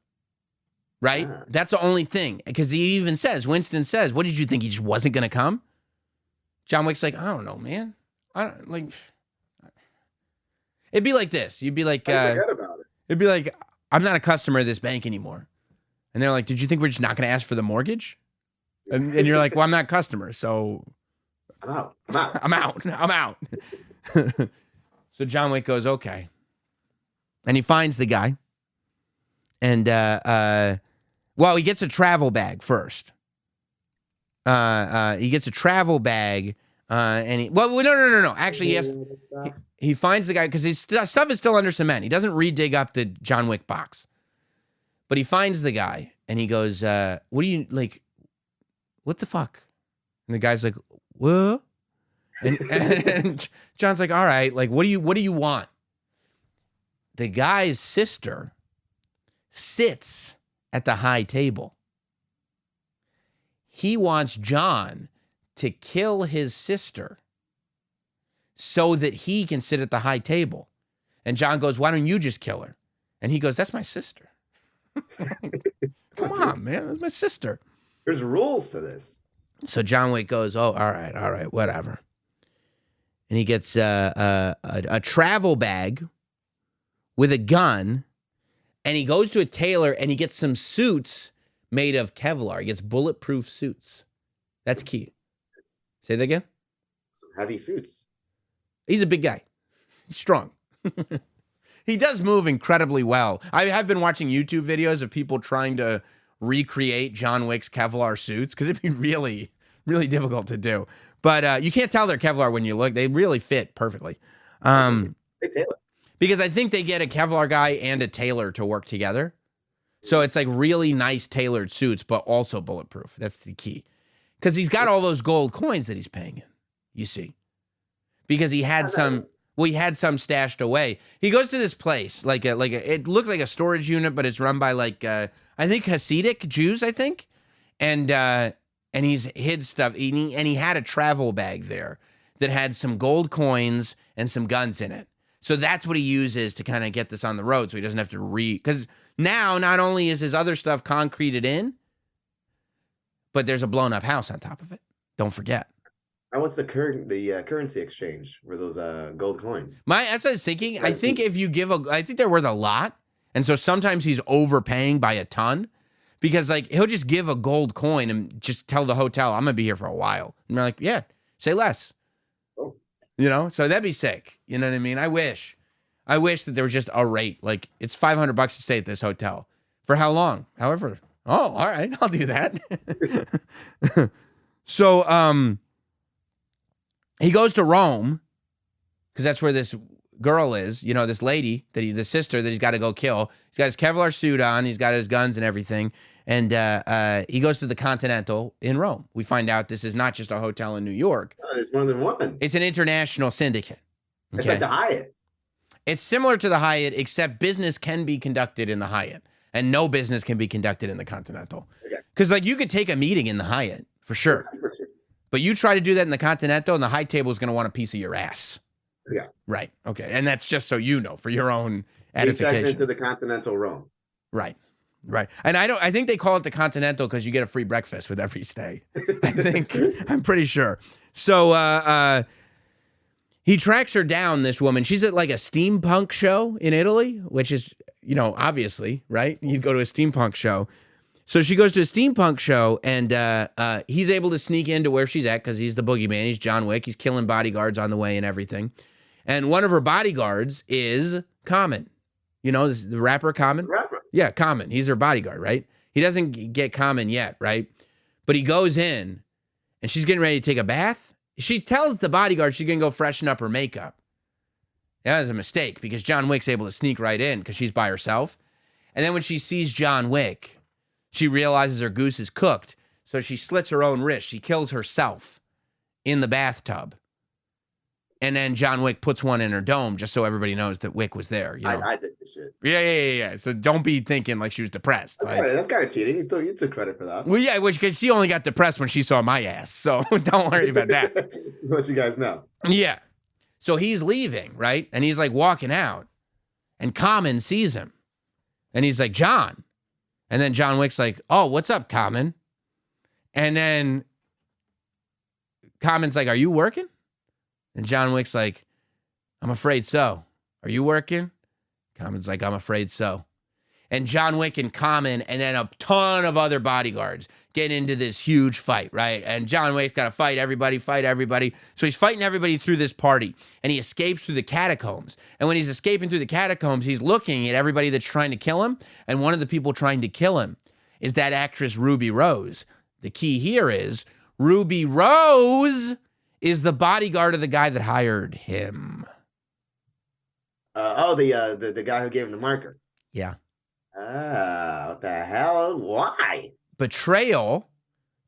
right? Ah. That's the only thing, because he even says, Winston says, "What did you think, he just wasn't going to come?" John Wick's like, "I don't know, man. I don't, like, it'd be like this. You'd be like, I forgot about it. It'd be like, I'm not a customer of this bank anymore." And they're like, "Did you think we're just not going to ask for the mortgage?" And you're like, "Well, I'm not a customer, so I'm out. I'm out." So John Wick goes, "Okay." And he finds the guy. And, well, he gets a travel bag first. He gets a travel bag, and no. Actually, he finds the guy because his stuff is still under cement. He doesn't re-dig up the John Wick box. But he finds the guy, and he goes, "What do you, like, what the fuck?" And the guy's like, "What?" And John's like, "All right, like, what do you want?" The guy's sister sits at the high table. He wants John to kill his sister so that he can sit at the high table. And John goes, "Why don't you just kill her?" And he goes, "That's my sister." Come on, man. That's my sister. There's rules to this. So John Wick goes, "Oh, all right, whatever." And he gets a travel bag with a gun, and he goes to a tailor, and he gets some suits made of Kevlar. He gets bulletproof suits. That's key. Say that again? Some heavy suits. He's a big guy. He's strong. He does move incredibly well. I have been watching YouTube videos of people trying to recreate John Wick's Kevlar suits because it'd be really, really difficult to do. But you can't tell they're Kevlar when you look. They really fit perfectly. Hey, Taylor. Because I think they get a Kevlar guy and a tailor to work together. So it's like really nice tailored suits, but also bulletproof. That's the key. Because he's got all those gold coins that he's paying in, you see. Because he had some... Well, he had some stashed away. He goes to this place, it looks like a storage unit, but it's run by I think Hasidic Jews, I think, and he's hid stuff. And he had a travel bag there that had some gold coins and some guns in it. So that's what he uses to kind of get this on the road, so he doesn't have to because now not only is his other stuff concreted in, but there's a blown up house on top of it. Don't forget. And what's the currency exchange for those gold coins? That's what I was thinking. I think if you I think they're worth a lot. And so sometimes he's overpaying by a ton because he'll just give a gold coin and just tell the hotel, I'm going to be here for a while. And they're like, yeah, say less. Oh. So that'd be sick. You know what I mean? I wish that there was just a rate. It's $500 to stay at this hotel. For how long? However. Oh, all right. I'll do that. So, he goes to Rome because that's where this girl is, this lady, the sister that he's got to go kill. He's got his Kevlar suit on. He's got his guns and everything. And he goes to the Continental in Rome. We find out this is not just a hotel in New York. Oh, there's more than one. It's an international syndicate. Okay? It's like the Hyatt. It's similar to the Hyatt, except business can be conducted in the Hyatt and no business can be conducted in the Continental. Because you could take a meeting in the Hyatt for sure. But you try to do that in the Continental, and the high table is going to want a piece of your ass. Yeah. Right. Okay. And that's just so you know, for your own edification. Into the Continental Rome. Right. Right. And I think they call it the Continental because you get a free breakfast with every stay. I'm pretty sure. So he tracks her down, this woman. She's at a steampunk show in Italy, which is, obviously, right? You'd go to a steampunk show. So she goes to a steampunk show, and he's able to sneak into where she's at because he's the boogeyman. He's John Wick. He's killing bodyguards on the way and everything. And one of her bodyguards is Common. The rapper Common? Rapper. Yeah, Common. He's her bodyguard, right? He doesn't get Common yet, right? But he goes in, and she's getting ready to take a bath. She tells the bodyguard she's going to go freshen up her makeup. That was a mistake because John Wick's able to sneak right in because she's by herself. And then when she sees John Wick, she realizes her goose is cooked, so she slits her own wrist. She kills herself in the bathtub. And then John Wick puts one in her dome just so everybody knows that Wick was there. I did this shit. Yeah. So don't be thinking she was depressed. That's kind of cheating. You took credit for that. Well, yeah, because she only got depressed when she saw my ass, so don't worry about that. This is what you guys know. Yeah. So he's leaving, right? And he's walking out, and Common sees him. And he's like, John. And then John Wick's like, oh, what's up, Common? And then Common's like, are you working? And John Wick's like, I'm afraid so. Are you working? Common's like, I'm afraid so. And John Wick and Common and then a ton of other bodyguards get into this huge fight, right? And John Wick's got to fight everybody. So he's fighting everybody through this party, and he escapes through the catacombs. And when he's escaping through the catacombs, he's looking at everybody that's trying to kill him, and one of the people trying to kill him is that actress Ruby Rose. The key here is Ruby Rose is the bodyguard of the guy that hired him. The guy who gave him the marker. Yeah. What the hell? Why? Betrayal.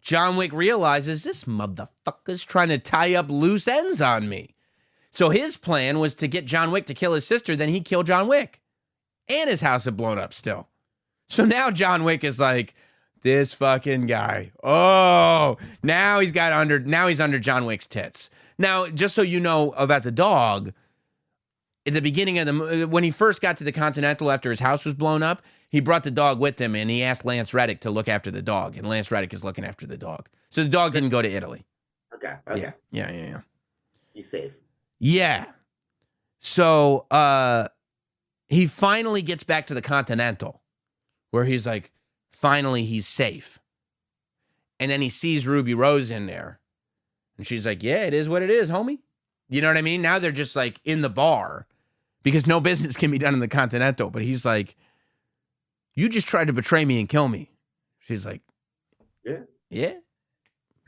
John Wick realizes this motherfucker's trying to tie up loose ends on me. So his plan was to get John Wick to kill his sister, then he'd kill John Wick. And his house had blown up still. So now John Wick is like, this fucking guy. Oh, now he's under John Wick's tits. Now, just so you know about the dog, at the beginning of when he first got to the Continental after his house was blown up, he brought the dog with him, and he asked Lance Reddick to look after the dog, and Lance Reddick is looking after the dog. So the dog didn't go to Italy. Okay. Yeah. He's safe. Yeah. So he finally gets back to the Continental, where he's like, finally he's safe. And then he sees Ruby Rose in there, and she's like, yeah, it is what it is, homie. You know what I mean? Now they're just like in the bar because no business can be done in the Continental. But he's like, you just tried to betray me and kill me. She's like, yeah.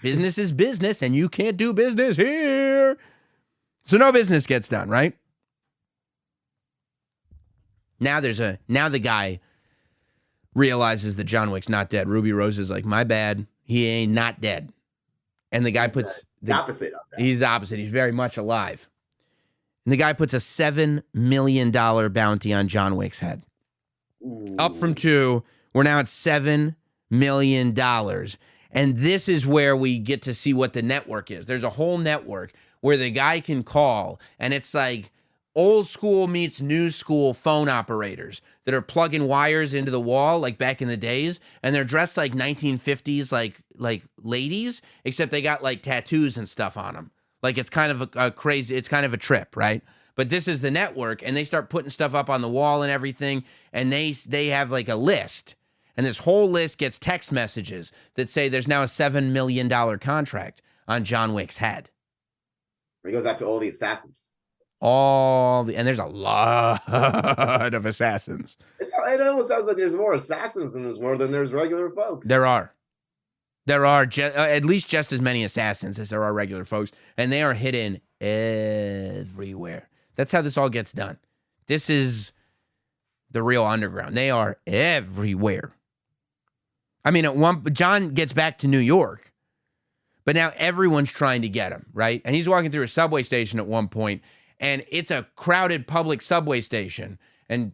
Business is business and you can't do business here. So no business gets done, right? Now the guy realizes that John Wick's not dead. Ruby Rose is like, my bad. He ain't not dead. And the guy puts the opposite of that. He's the opposite. He's very much alive. And the guy puts a $7 million bounty on John Wick's head. Ooh. Up from 2. We're now at $7 million. And this is where we get to see what the network is. There's a whole network where the guy can call, and it's like old school meets new school phone operators that are plugging wires into the wall like back in the days, and they're dressed like 1950s like ladies, except they got like tattoos and stuff on them. Like it's kind of a crazy, it's kind of a trip, right? But this is the network, and they start putting stuff up on the wall and everything, and they have like a list, and this whole list gets text messages that say there's now a $7 million contract on John Wick's head. It goes out to all the assassins. And there's a lot of assassins. It almost sounds like there's more assassins in this world than there's regular folks. There are at least just as many assassins as there are regular folks, and they are hidden everywhere. That's how this all gets done. This is the real underground. They are everywhere. I mean, John gets back to New York, but now everyone's trying to get him, right? And he's walking through a subway station at one point, and it's a crowded public subway station. And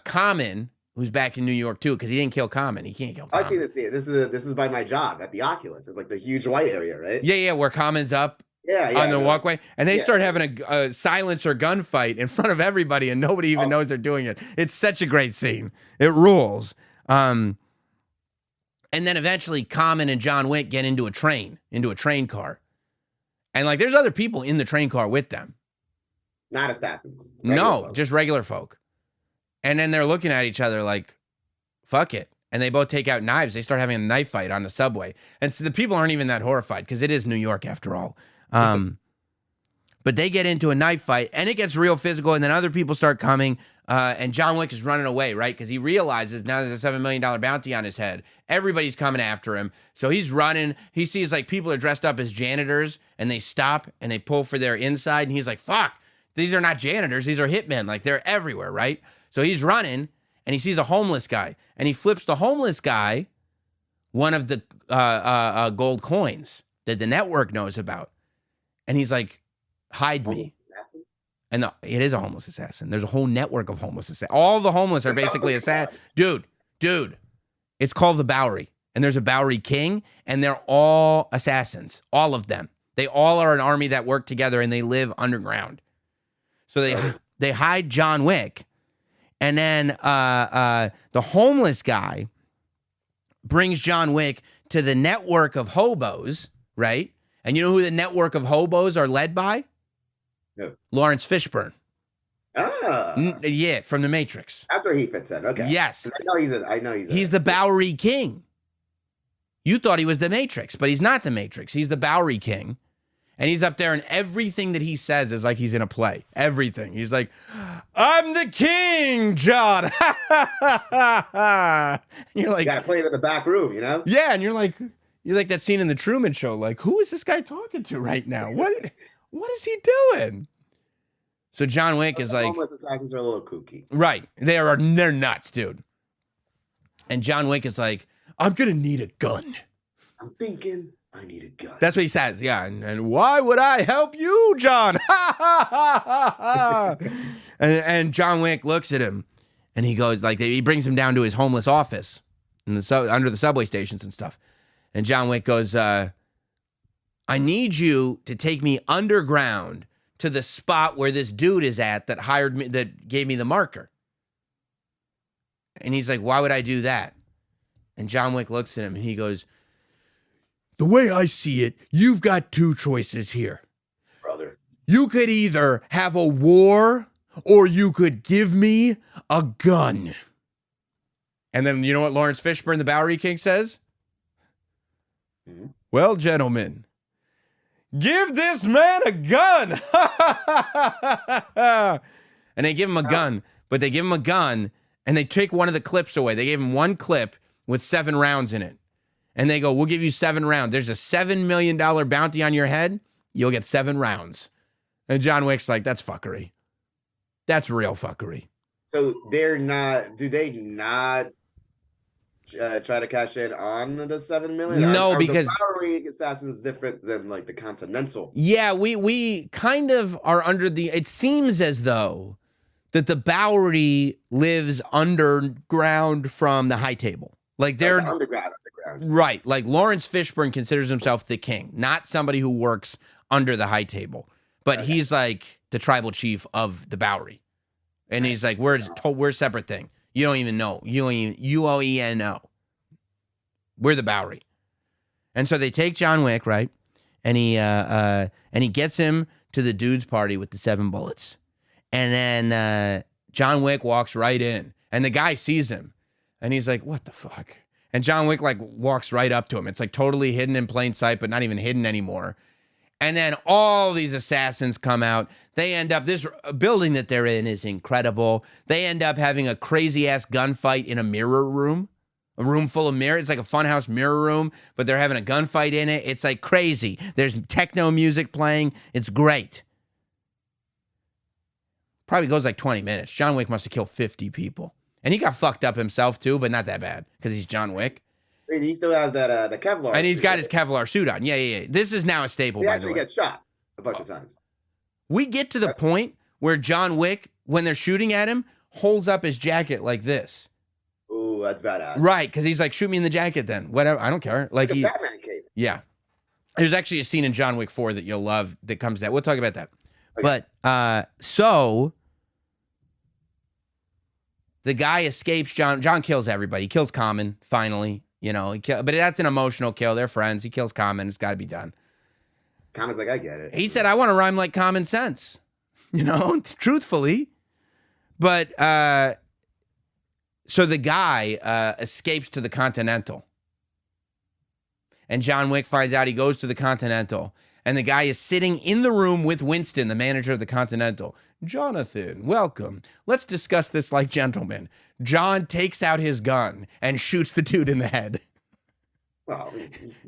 Common, who's back in New York too, because he didn't kill Common. He can't kill Common. I've seen this. This is by my job at the Oculus. It's like the huge white area, right? Yeah, where Common's up on the walkway. And they start having a silencer gunfight in front of everybody, and nobody even knows they're doing it. It's such a great scene. It rules. And then eventually Common and John Wick get into a train car. And like there's other people in the train car with them. Not assassins. No, just regular folk. And then they're looking at each other like, fuck it. And they both take out knives. They start having a knife fight on the subway. And so the people aren't even that horrified because it is New York after all. But they get into a knife fight and it gets real physical. And then other people start coming. And John Wick is running away, right? Because he realizes now there's a $7 million bounty on his head. Everybody's coming after him. So he's running. He sees like people are dressed up as janitors and they stop and they pull for their inside. And he's like, fuck, these are not janitors. These are hitmen. Like they're everywhere, right? So he's running and he sees a homeless guy and he flips the homeless guy one of the gold coins that the network knows about. And he's like, hide me. And it is a homeless assassin. There's a whole network of homeless assassins. All the homeless are basically assassins. Dude, it's called the Bowery. And there's a Bowery King, and they're all assassins. All of them. They all are an army that work together, and they live underground. So they hide John Wick. And then the homeless guy brings John Wick to the network of hobos, right? And you know who the network of hobos are led by? No. Lawrence Fishburne. Yeah, from The Matrix. That's where he fits in. Okay. Yes. I know he's the Bowery King. You thought he was The Matrix, but he's not The Matrix. He's the Bowery King. And he's up there, and everything that he says is like he's in a play. Everything. He's like, I'm the king, John. And you're like, you gotta play it in the back room, you know? Yeah, and you're like that scene in the Truman Show. Like, who is this guy talking to right now? What is he doing? So John Wick is like, homeless assassins are a little kooky. Right. They're nuts, dude. And John Wick is like, I'm gonna need a gun. I'm thinking I need a gun. That's what he says. Yeah. And why would I help you, John? and John Wick looks at him and he goes like, he brings him down to his homeless office under the subway stations and stuff. And John Wick goes, I need you to take me underground to the spot where this dude is at that hired me, that gave me the marker. And he's like, why would I do that? And John Wick looks at him and he goes, the way I see it, you've got two choices here. Brother. You could either have a war or you could give me a gun. And then you know what Lawrence Fishburne, the Bowery King, says? Mm-hmm. Well, gentlemen, give this man a gun. And they give him a gun, but they give him a gun and they take one of the clips away. They gave him one clip with 7 rounds in it. And they go, we'll give you 7 rounds. There's a $7 million bounty on your head. You'll get 7 rounds. And John Wick's like, that's fuckery. That's real fuckery. So do they not try to cash in on the 7 million? No, because the Bowery Assassin is different than like the Continental. Yeah, we kind of are under it seems as though that the Bowery lives underground from the high table. Like they're underground. Right. Like Lawrence Fishburne considers himself the king, not somebody who works under the high table. But he's like the tribal chief of the Bowery. And he's like, we're a separate thing. You don't even know. UOENO. We're the Bowery. And so they take John Wick, right? And he gets him to the dude's party with the 7 bullets. And then John Wick walks right in. And the guy sees him. And he's like, what the fuck? And John Wick like walks right up to him. It's like totally hidden in plain sight, but not even hidden anymore. And then all these assassins come out. They end up, this building that they're in is incredible. They end up having a crazy ass gunfight in a mirror room, a room full of mirrors. It's like a funhouse mirror room, but they're having a gunfight in it. It's like crazy. There's techno music playing. It's great. Probably goes like 20 minutes. John Wick must have killed 50 people. And he got fucked up himself too, but not that bad because he's John Wick. He still has that the Kevlar. And he's got his Kevlar suit on. Yeah. This is now a staple, by the way. He actually gets shot a bunch of times. We get to the point where John Wick, when they're shooting at him, holds up his jacket like this. Ooh, that's badass. Right, because he's like, shoot me in the jacket then. Whatever, I don't care. Like a Batman cape. Yeah. There's actually a scene in John Wick 4 that you'll love that comes to that. We'll talk about that. Okay. But, so... the guy escapes. John kills everybody. He kills Common, finally. You know, but that's an emotional kill. They're friends. He kills Common. It's got to be done. Common's like, I get it. He said, I want to rhyme like common sense. You know, truthfully. But, so the guy escapes to the Continental. And John Wick finds out. He goes to the Continental. And the guy is sitting in the room with Winston, the manager of the Continental. Jonathan, welcome. Let's discuss this like gentlemen. John takes out his gun and shoots the dude in the head. Well,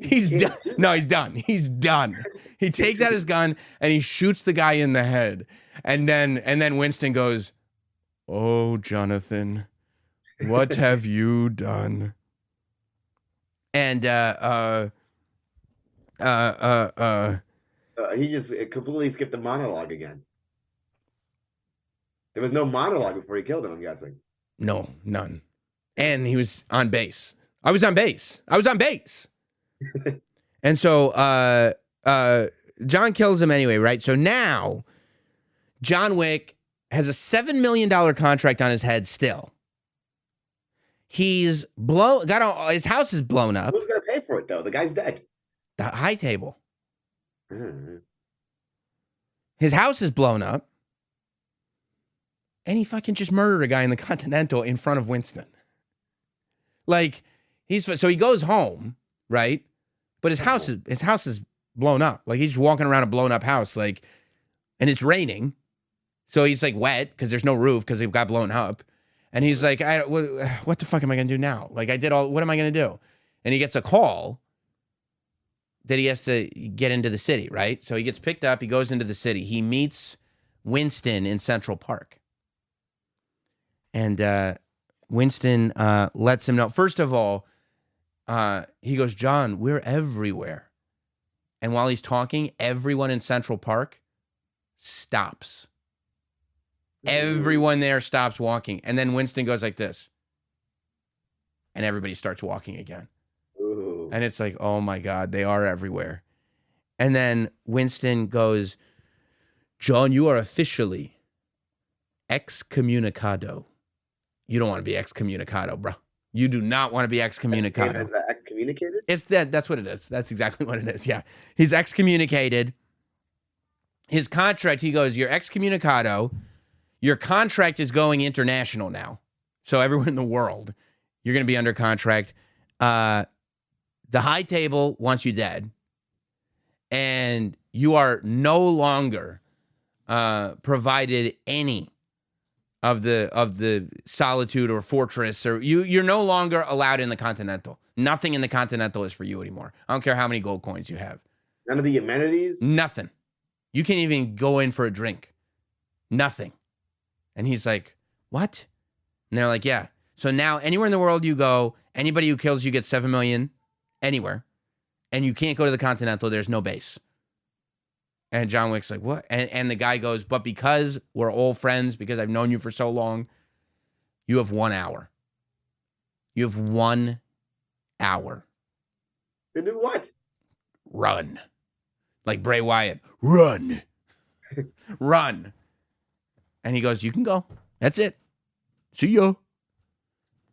he's done. No, he's done. He's done. He takes out his gun and he shoots the guy in the head. And then Winston goes, "Oh, Jonathan, what have you done?" And he just completely skipped the monologue again. There was no monologue before he killed him, I'm guessing. No, none. And he was on base. I was on base. And so John kills him anyway, right? So now John Wick has a $7 million contract on his head still. He's his house is blown up. Who's gonna pay for it though? The guy's dead. The high table. His house is blown up. And he fucking just murdered a guy in the Continental in front of Winston. Like, so he goes home, right? But his house is blown up. Like, he's walking around a blown up house, like, and it's raining. So he's like wet because there's no roof because it got blown up. And he's like, what the fuck am I going to do now? Like, what am I going to do? And he gets a call that he has to get into the city, right? So he gets picked up. He goes into the city. He meets Winston in Central Park. And Winston lets him know. First of all, he goes, "John, we're everywhere." And while he's talking, everyone in Central Park stops. Everyone there stops walking. And then Winston goes like this. And everybody starts walking again. Ooh. And it's like, oh my God, they are everywhere. And then Winston goes, "John, you are officially excommunicado." You don't want to be excommunicado, bro. You do not want to be excommunicado. Is that excommunicated? It's that. That's what it is. That's exactly what it is. Yeah. He's excommunicated. His contract, he goes, "You're excommunicado. Your contract is going international now. So everyone in the world, you're going to be under contract. The high table wants you dead. and you are no longer provided any of the solitude or fortress, or you're no longer allowed in the Continental. Nothing in the Continental is for you anymore. I don't care how many gold coins you have. None of the amenities? Nothing. You can't even go in for a drink. Nothing. And he's like, what? And they're like, yeah. So now anywhere in the world you go, anybody who kills you gets 7 million anywhere. And you can't go to the Continental. There's no base. And John Wick's like, what? And the guy goes, but because we're old friends, because I've known you for so long, you have 1 hour. You have 1 hour. To do what? Run. Like Bray Wyatt. Run. Run. And he goes, you can go. That's it. See ya.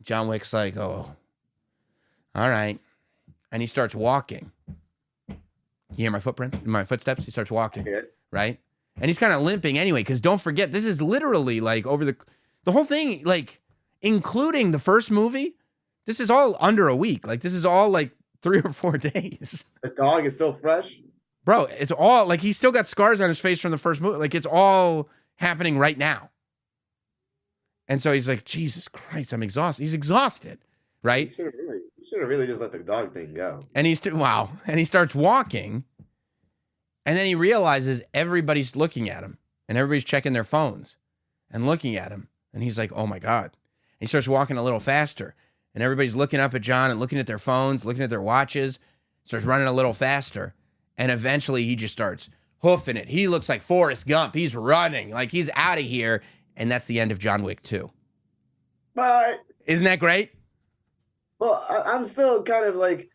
John Wick's like, oh, all right. And he starts walking. You hear my footsteps? He starts walking, right? And he's kind of limping anyway, because don't forget, this is literally like over the whole thing, like including the first movie, this is all under a week. Like this is all like 3 or 4 days. The dog is still fresh? Bro, it's all like he's still got scars on his face from the first movie. Like it's all happening right now. And so he's like, Jesus Christ, I'm exhausted. He's exhausted, right? You should have really just let the dog thing go. And and he starts walking, and then he realizes everybody's looking at him, and everybody's checking their phones and looking at him. And he's like, oh my God. And he starts walking a little faster, and everybody's looking up at John and looking at their phones, looking at their watches, starts running a little faster. And eventually he just starts hoofing it. He looks like Forrest Gump. He's running like he's out of here. And that's the end of John Wick 2. But isn't that great? Well, I'm still kind of like,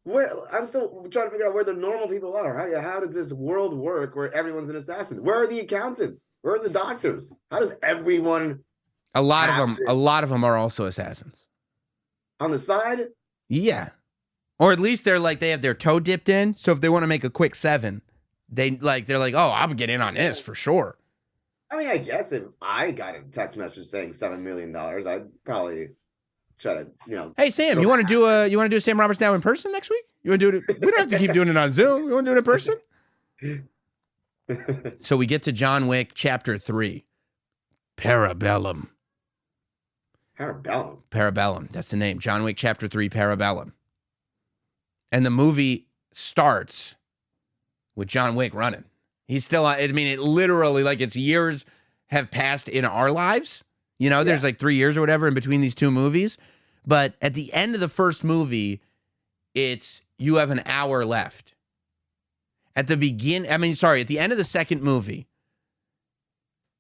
I'm still trying to figure out where the normal people are. How does this world work where everyone's an assassin? Where are the accountants? Where are the doctors? How does everyone? A lot of them are also assassins. On the side? Yeah. Or at least they have their toe dipped in. So if they want to make a quick 7, they're like, oh, I'm getting in on this for sure. I mean, I guess if I got a text message saying $7 million, I'd probably try to, Hey Sam, you want to do a Sam Roberts Now in person next week? You want to do it? We don't have to keep doing it on Zoom. You want to do it in person? So we get to John Wick Chapter 3, Parabellum. Parabellum. That's the name. John Wick Chapter 3, Parabellum. And the movie starts with John Wick running. He's still, it literally, like, it's years have passed in our lives. There's like 3 years or whatever in between these two movies. But at the end of the first movie, you have an hour left. At the end of the second movie,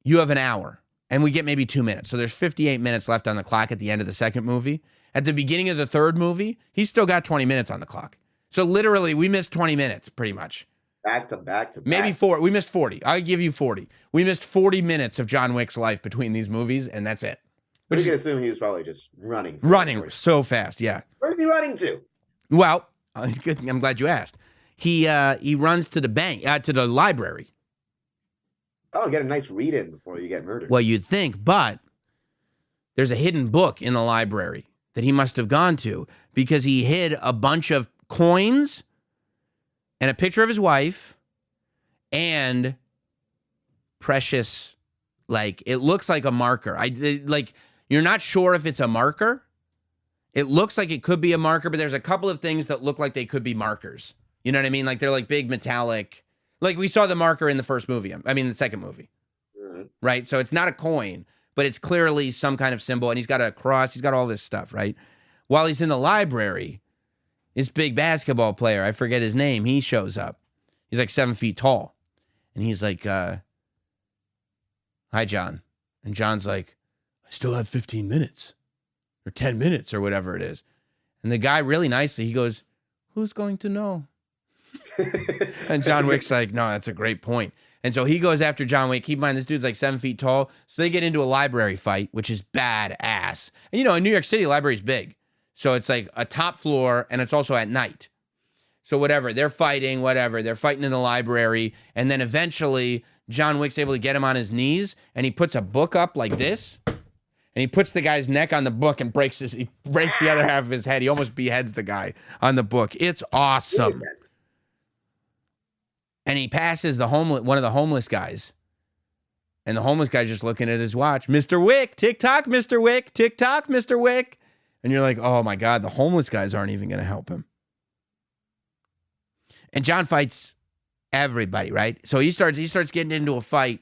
you have an hour. And we get maybe 2 minutes. So there's 58 minutes left on the clock at the end of the second movie. At the beginning of the third movie, he's still got 20 minutes on the clock. So literally, we missed 20 minutes, pretty much. Back to back. Maybe 4. We missed 40. I'll give you 40. We missed 40 minutes of John Wick's life between these movies, and that's it. But you can assume he was probably just running. Running so fast, yeah. Where's he running to? Well, good. I'm glad you asked. He runs to the bank, to the library. Oh, get a nice read in before you get murdered. Well, you'd think, but there's a hidden book in the library that he must have gone to because he hid a bunch of coins and a picture of his wife and precious, like, it looks like a marker. You're not sure if it's a marker. It looks like it could be a marker, but there's a couple of things that look like they could be markers. You know what I mean? Like, they're like big metallic. Like, we saw the marker in the first movie. The second movie. Mm-hmm. Right? So it's not a coin, but it's clearly some kind of symbol. And he's got a cross. He's got all this stuff, right? While he's in the library, this big basketball player, I forget his name, he shows up. He's like 7 feet tall. And he's like, hi, John. And John's like, I still have 15 minutes or 10 minutes or whatever it is. And the guy really nicely, he goes, who's going to know? And John Wick's like, no, that's a great point. And so he goes after John Wick. Keep in mind, this dude's like 7 feet tall. So they get into a library fight, which is badass. And in New York City, library's big. So it's like a top floor and it's also at night. So whatever, they're fighting in the library. And then eventually John Wick's able to get him on his knees and he puts a book up like this. And he puts the guy's neck on the book and breaks the other half of his head. He almost beheads the guy on the book. It's awesome. Jesus. And he passes one of the homeless guys. And the homeless guy's just looking at his watch. Mr. Wick, tick-tock, Mr. Wick, tick-tock, Mr. Wick. And you're like, oh my God, the homeless guys aren't even going to help him. And John fights everybody, right? So he starts getting into a fight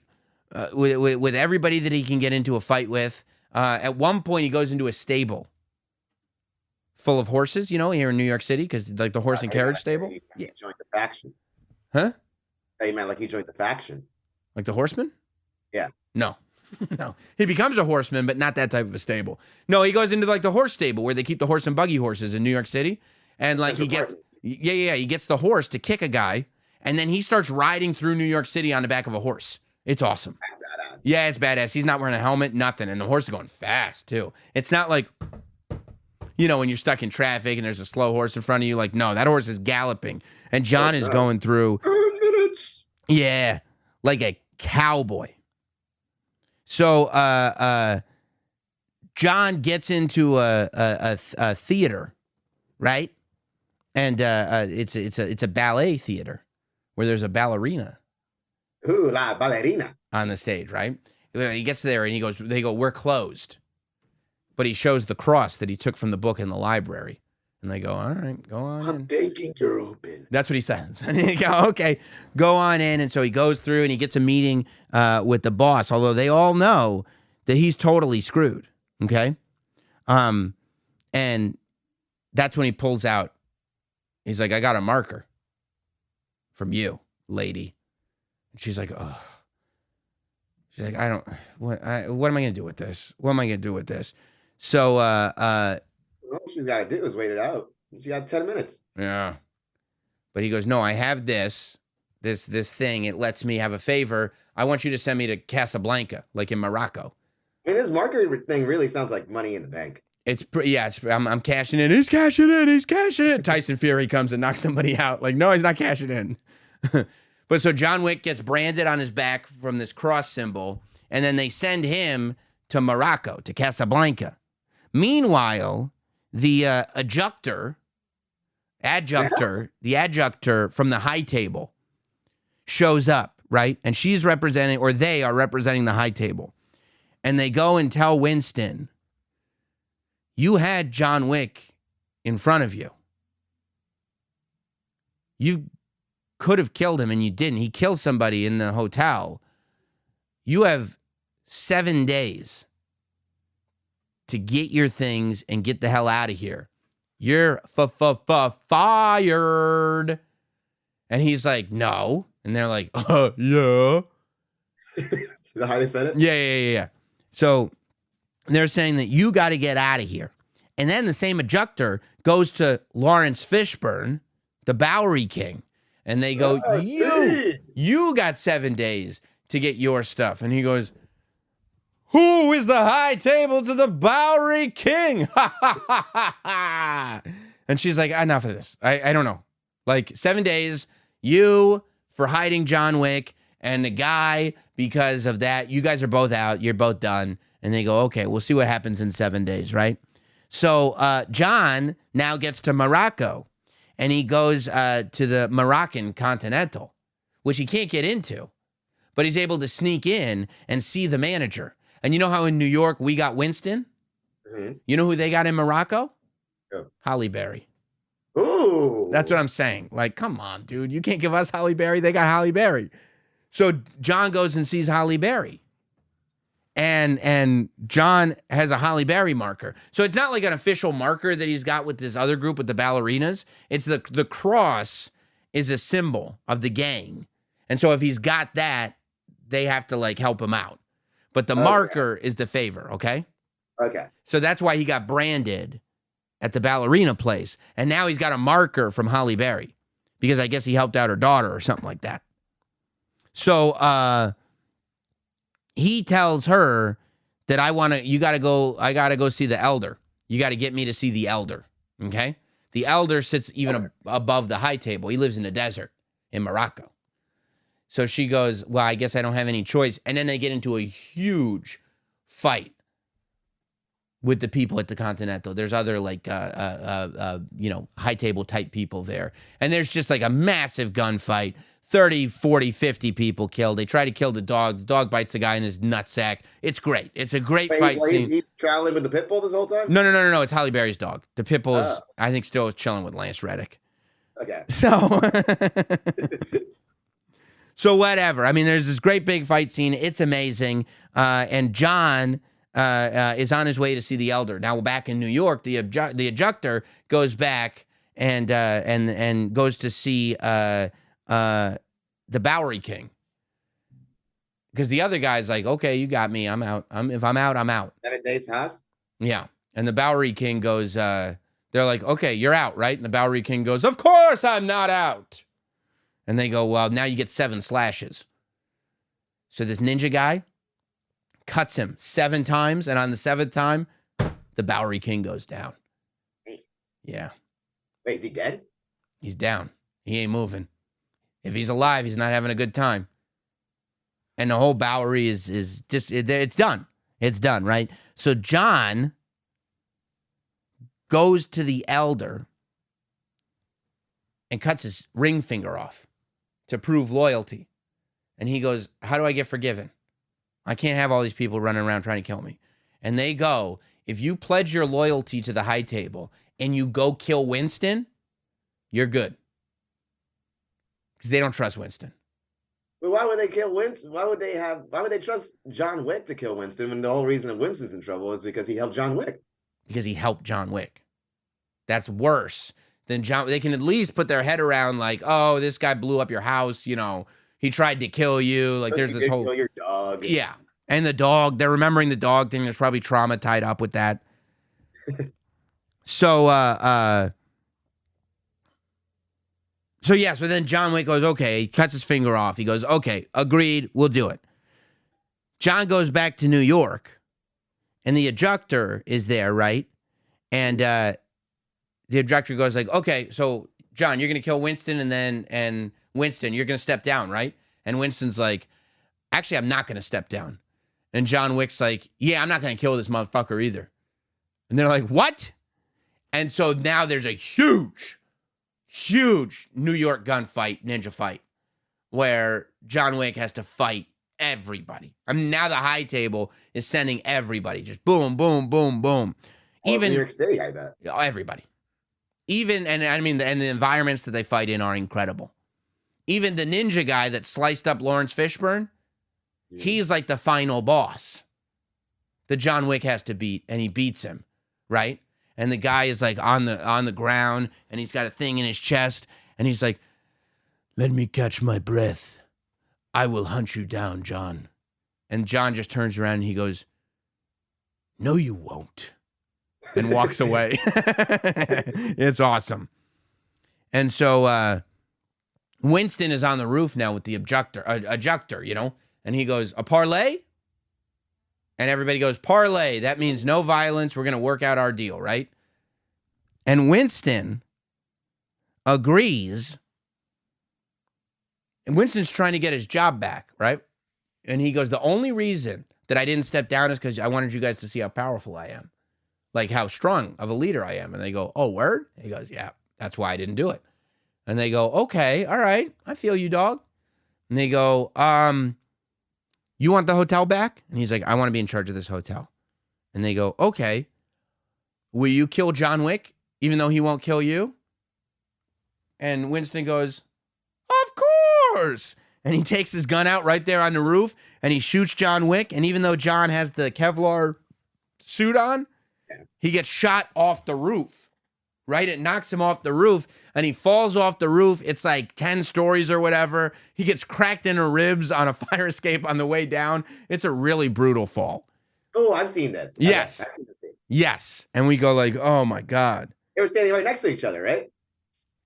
with everybody that he can get into a fight with. At one point, he goes into a stable full of horses, here in New York City, because like the horse and carriage stable. He joined the faction. Huh? Hey, man, like he joined the faction. Like the horseman? Yeah. No. No. He becomes a horseman, but not that type of a stable. No, he goes into like the horse stable where they keep the horse and buggy horses in New York City. And like he gets the horse to kick a guy, and then he starts riding through New York City on the back of a horse. It's awesome. Badass. Yeah, it's badass. He's not wearing a helmet, nothing. And the horse is going fast too. It's not like, when you're stuck in traffic and there's a slow horse in front of you, like, no, that horse is galloping. And John is going through, minutes. Yeah, like a cowboy. So John gets into a theater, right? And it's a ballet theater where there's a ballerina. Ooh, la ballerina. On the stage, right? He gets there and they go, we're closed. But he shows the cross that he took from the book in the library. And they go, all right, go on in. I'm thinking you're open. That's what he says. And he go, okay, go on in. And so he goes through and he gets a meeting with the boss, although they all know that he's totally screwed. Okay. And that's when he pulls out. He's like, I got a marker from you, lady. And she's like, oh. She's like, what am I going to do with this? What am I going to do with this? So, all she's got to do is wait it out. She got 10 minutes. Yeah. But he goes, no, I have this thing. It lets me have a favor. I want you to send me to Casablanca, like in Morocco. And this marker thing really sounds like money in the bank. I'm cashing in. He's cashing in. Tyson Fury comes and knocks somebody out. Like, no, he's not cashing in. But so John Wick gets branded on his back from this cross symbol, and then they send him to Morocco, to Casablanca. Meanwhile, the adjunctor from the high table shows up, right? And she's representing, or they are representing the high table. And they go and tell Winston, you had John Wick in front of you. You could have killed him and you didn't. He killed somebody in the hotel. You have 7 days to get your things and get the hell out of here. You're fired. And he's like, no. And they're like, yeah. Is that how they said it? Yeah. So they're saying that you got to get out of here. And then the same adjunctor goes to Lawrence Fishburne, the Bowery King. And they go, you got 7 days to get your stuff. And he goes, who is the high table to the Bowery King? And she's like, enough of this. I don't know. Like 7 days, you for hiding John Wick, and the guy, because of that, you guys are both out. You're both done. And they go, okay, we'll see what happens in 7 days, right? So John now gets to Morocco, and he goes to the Moroccan Continental, which he can't get into, but he's able to sneak in and see the manager. And you know how in New York we got Winston? Mm-hmm. You know who they got in Morocco? Yeah. Halle Berry. Ooh. That's what I'm saying. Like, come on, dude. You can't give us Halle Berry. They got Halle Berry. So John goes and sees Halle Berry. And John has a Halle Berry marker. So it's not like an official marker that he's got with this other group with the ballerinas. It's the cross is a symbol of the gang. And so if he's got that, they have to like help him out. But the marker is the favor, okay? Okay. So that's why he got branded at the ballerina place. And now he's got a marker from Halle Berry because I guess he helped out her daughter or something like that. So he tells her that I got to go see the elder. You got to get me to see the elder, okay? The elder sits even above the high table. He lives in the desert in Morocco. So she goes, well, I guess I don't have any choice. And then they get into a huge fight with the people at the Continental. There's other like, high table type people there. And there's just like a massive gunfight. 30, 40, 50 people killed. They try to kill the dog. The dog bites the guy in his nutsack. It's great. It's a great fight scene. He's traveling with the pit bull this whole time? No. It's Halle Berry's dog. The pit bull's, Oh. I think, still chilling with Lance Reddick. Okay. So whatever. I mean, there's this great big fight scene. It's amazing. And John is on his way to see the Elder. Now, back in New York, the Adjuctor goes back and goes to see the Bowery King. Because the other guy's like, okay, you got me. I'm out. If I'm out, I'm out. 7 days pass? Yeah. And the Bowery King goes, they're like, okay, you're out, right? And the Bowery King goes, of course I'm not out. And they go, well, now you get 7 slashes. So this ninja guy cuts him 7 times, and on the 7th time, the Bowery King goes down. Yeah. Wait, is he dead? He's down. He ain't moving. If he's alive, he's not having a good time. And the whole Bowery is just, it's done. It's done, right? So John goes to the Elder and cuts his ring finger off to prove loyalty. And he goes, how do I get forgiven? I can't have all these people running around trying to kill me. And they go, if you pledge your loyalty to the High Table and you go kill Winston, you're good. Because they don't trust Winston. But why would they kill Winston? Why would they trust John Wick to kill Winston when the whole reason that Winston's in trouble is because he helped John Wick? Because he helped John Wick. That's worse than John. They can at least put their head around like, oh, this guy blew up your house. You know, he tried to kill you. Like there's this whole. Kill your dog. Yeah. And the dog, they're remembering the dog thing. There's probably trauma tied up with that. So then John Wick goes, okay, he cuts his finger off. He goes, okay, agreed, we'll do it. John goes back to New York, and the Adjuctor is there, right? And the Adjuctor goes like, okay, so John, you're going to kill Winston, and Winston, you're going to step down, right? And Winston's like, actually, I'm not going to step down. And John Wick's like, yeah, I'm not going to kill this motherfucker either. And they're like, what? And so now there's a huge New York gunfight, ninja fight, where John Wick has to fight everybody. I mean, now the High Table is sending everybody, just boom, boom, boom, boom. Even New York City, I bet. Everybody. Even, and I mean, and the environments that they fight in are incredible. Even the ninja guy that sliced up Lawrence Fishburne, he's like the final boss that John Wick has to beat, and he beats him, right? And the guy is like on the ground, and he's got a thing in his chest, and he's like, let me catch my breath. I will hunt you down, John. And John just turns around and he goes, no, you won't. And walks away. It's awesome. And so Winston is on the roof now with the Adjuctor, you know? And he goes, a parlay? And everybody goes, parlay. That means no violence. We're going to work out our deal, right? And Winston agrees. And Winston's trying to get his job back, right? And he goes, the only reason that I didn't step down is because I wanted you guys to see how powerful I am. Like how strong of a leader I am. And they go, oh, word? He goes, yeah, that's why I didn't do it. And they go, okay, all right. I feel you, dog. And they go, you want the hotel back? And he's like, I want to be in charge of this hotel. And they go, okay. Will you kill John Wick, even though he won't kill you? And Winston goes, of course. And he takes his gun out right there on the roof, and he shoots John Wick. And even though John has the Kevlar suit on, he gets shot off the roof, right? It knocks him off the roof, and he falls off the roof. It's like 10 stories or whatever. He gets cracked in the ribs on a fire escape on the way down. It's a really brutal fall. Oh, I've seen this. Yes. I've seen this scene. Yes. And we go like, oh, my God. They were standing right next to each other, right?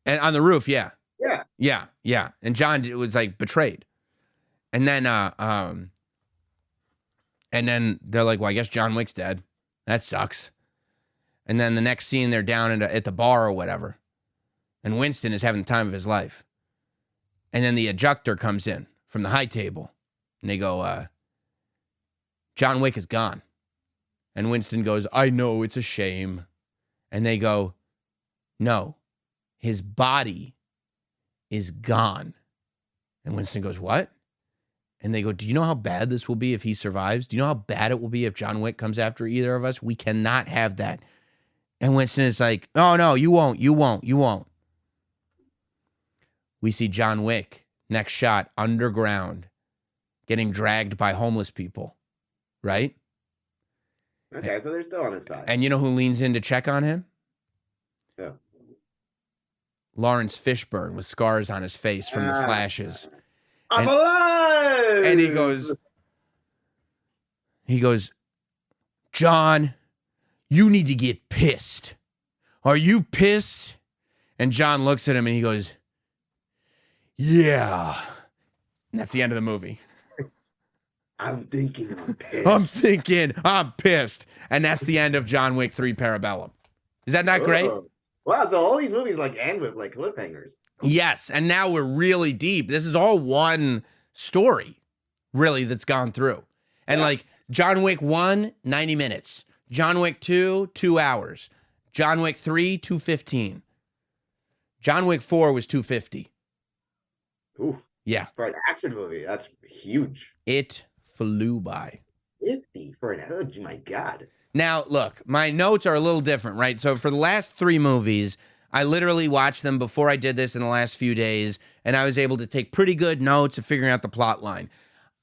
And on the roof, yeah. Yeah. Yeah, yeah. And John was like betrayed. And then they're like, well, I guess John Wick's dead. That sucks. And then the next scene, they're down at the bar or whatever. And Winston is having the time of his life. And then the Adjuctor comes in from the High Table. And they go, John Wick is gone. And Winston goes, I know, it's a shame. And they go, no, his body is gone. And Winston goes, what? And they go, do you know how bad this will be if he survives? Do you know how bad it will be if John Wick comes after either of us? We cannot have that. And Winston is like, oh, no, you won't. We see John Wick, next shot, underground, getting dragged by homeless people, right? Okay, so they're still on his side. And you know who leans in to check on him? Yeah. Lawrence Fishburne with scars on his face from the slashes. I'm alive! And he goes, John, you need to get pissed. Are you pissed? And John looks at him and he goes, yeah. And that's the end of the movie. I'm thinking I'm pissed. And that's the end of John Wick 3 Parabellum. Is that not great? Wow, so all these movies end with cliffhangers. Yes, and now we're really deep. This is all one story, really, that's gone through. And John Wick 1, 90 minutes. John Wick 2, 2 hours. John Wick 3, 2:15. John Wick 4 was 2:50. Ooh. Yeah. For an action movie, that's huge. It flew by. 50 for an, oh my God. Now, look, my notes are a little different, right? So for the last 3 movies, I literally watched them before I did this in the last few days, and I was able to take pretty good notes of figuring out the plot line.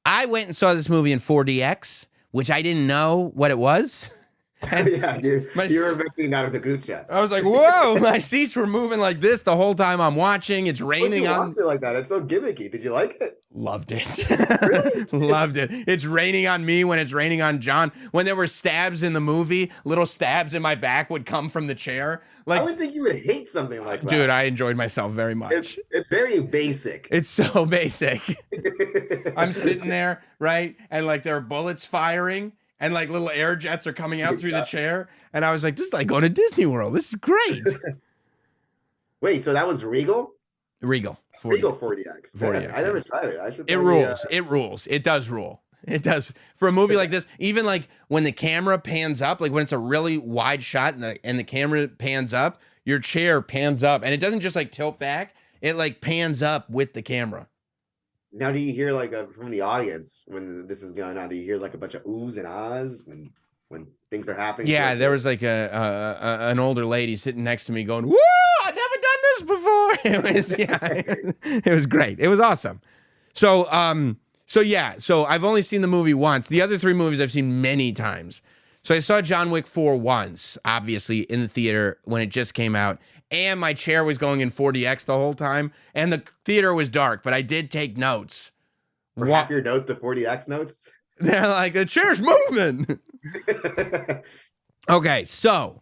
I went and saw this movie in 4DX, which I didn't know what it was. And yeah, you were mentioning that in the group chat. I was like, whoa, my seats were moving like this the whole time I'm watching. It's raining on. Watch it like that. It's so gimmicky. Did you like it? Loved it. Really? Loved it. It's raining on me when it's raining on John. When there were stabs in the movie, little stabs in my back would come from the chair. I would think you would hate something like that. Dude, I enjoyed myself very much. It's very basic. It's so basic. I'm sitting there, right? And there are bullets firing. And little air jets are coming out through the chair. And I was like, this is like going to Disney World. This is great. Wait, so that was Regal? Regal 4DX. 4DX. I never tried it. I should. It rules. It rules. It does rule. It does. For a movie like this, even when the camera pans up, when it's a really wide shot and the camera pans up, your chair pans up. And it doesn't just tilt back. It pans up with the camera. Now, do you hear from the audience when this is going on? Do you hear a bunch of oohs and ahs when things are happening? Yeah, there was an older lady sitting next to me going, "Woo! I've never done this before." It was great. It was awesome. So I've only seen the movie once. The other 3 movies I've seen many times. So I saw John Wick 4 once, obviously in the theater when it just came out. And my chair was going in 4DX the whole time. And the theater was dark, but I did take notes. For half your notes, the 4DX notes? They're like, the chair's moving. Okay, so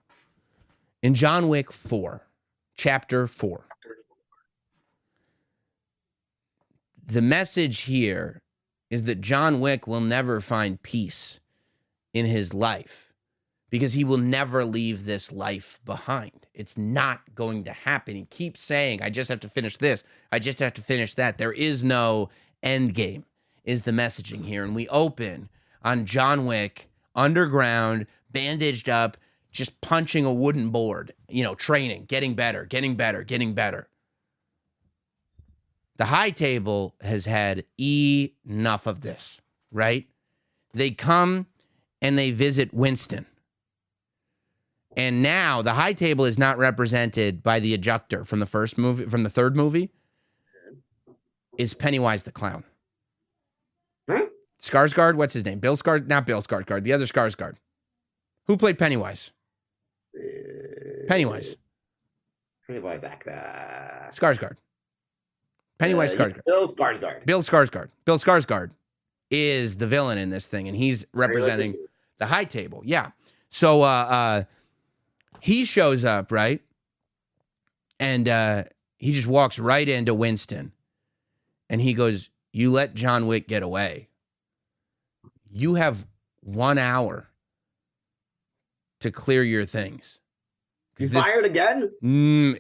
in John Wick 4, Chapter 4, the message here is that John Wick will never find peace in his life. Because he will never leave this life behind. It's not going to happen. He keeps saying, I just have to finish this. I just have to finish that. There is no end game, is the messaging here. And we open on John Wick, underground, bandaged up, just punching a wooden board, training, getting better. The high table has had enough of this, right? They come and they visit Winston. And now the high table is not represented by the adjuctor from the third movie. Is Pennywise the clown. Huh? Skarsgård, what's his name? Not Bill Skarsgård, the other Skarsgård. Who played Pennywise? Pennywise actor. Skarsgård. Pennywise Skarsgård. Bill Skarsgård. Bill Skarsgård is the villain in this thing, and he's representing the high table. Yeah. So he shows up, right? And he just walks right into Winston. And he goes, you let John Wick get away. You have 1 hour to clear your things. He's fired again?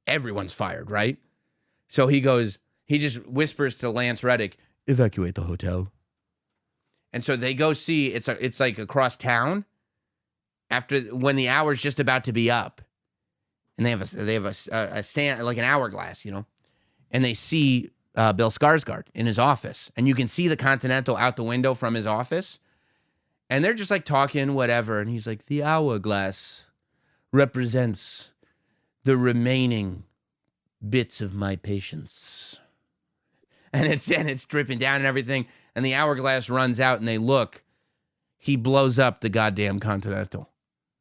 Everyone's fired, right? So he just whispers to Lance Reddick, evacuate the hotel. And so they go see, it's like across town. When the hour's just about to be up, and they have a sand, like an hourglass, and they see Bill Skarsgård in his office, and you can see the Continental out the window from his office, and they're just like talking, whatever, and he's like, the hourglass represents the remaining bits of my patience. And it's dripping down and everything, and the hourglass runs out, and they look. He blows up the goddamn Continental.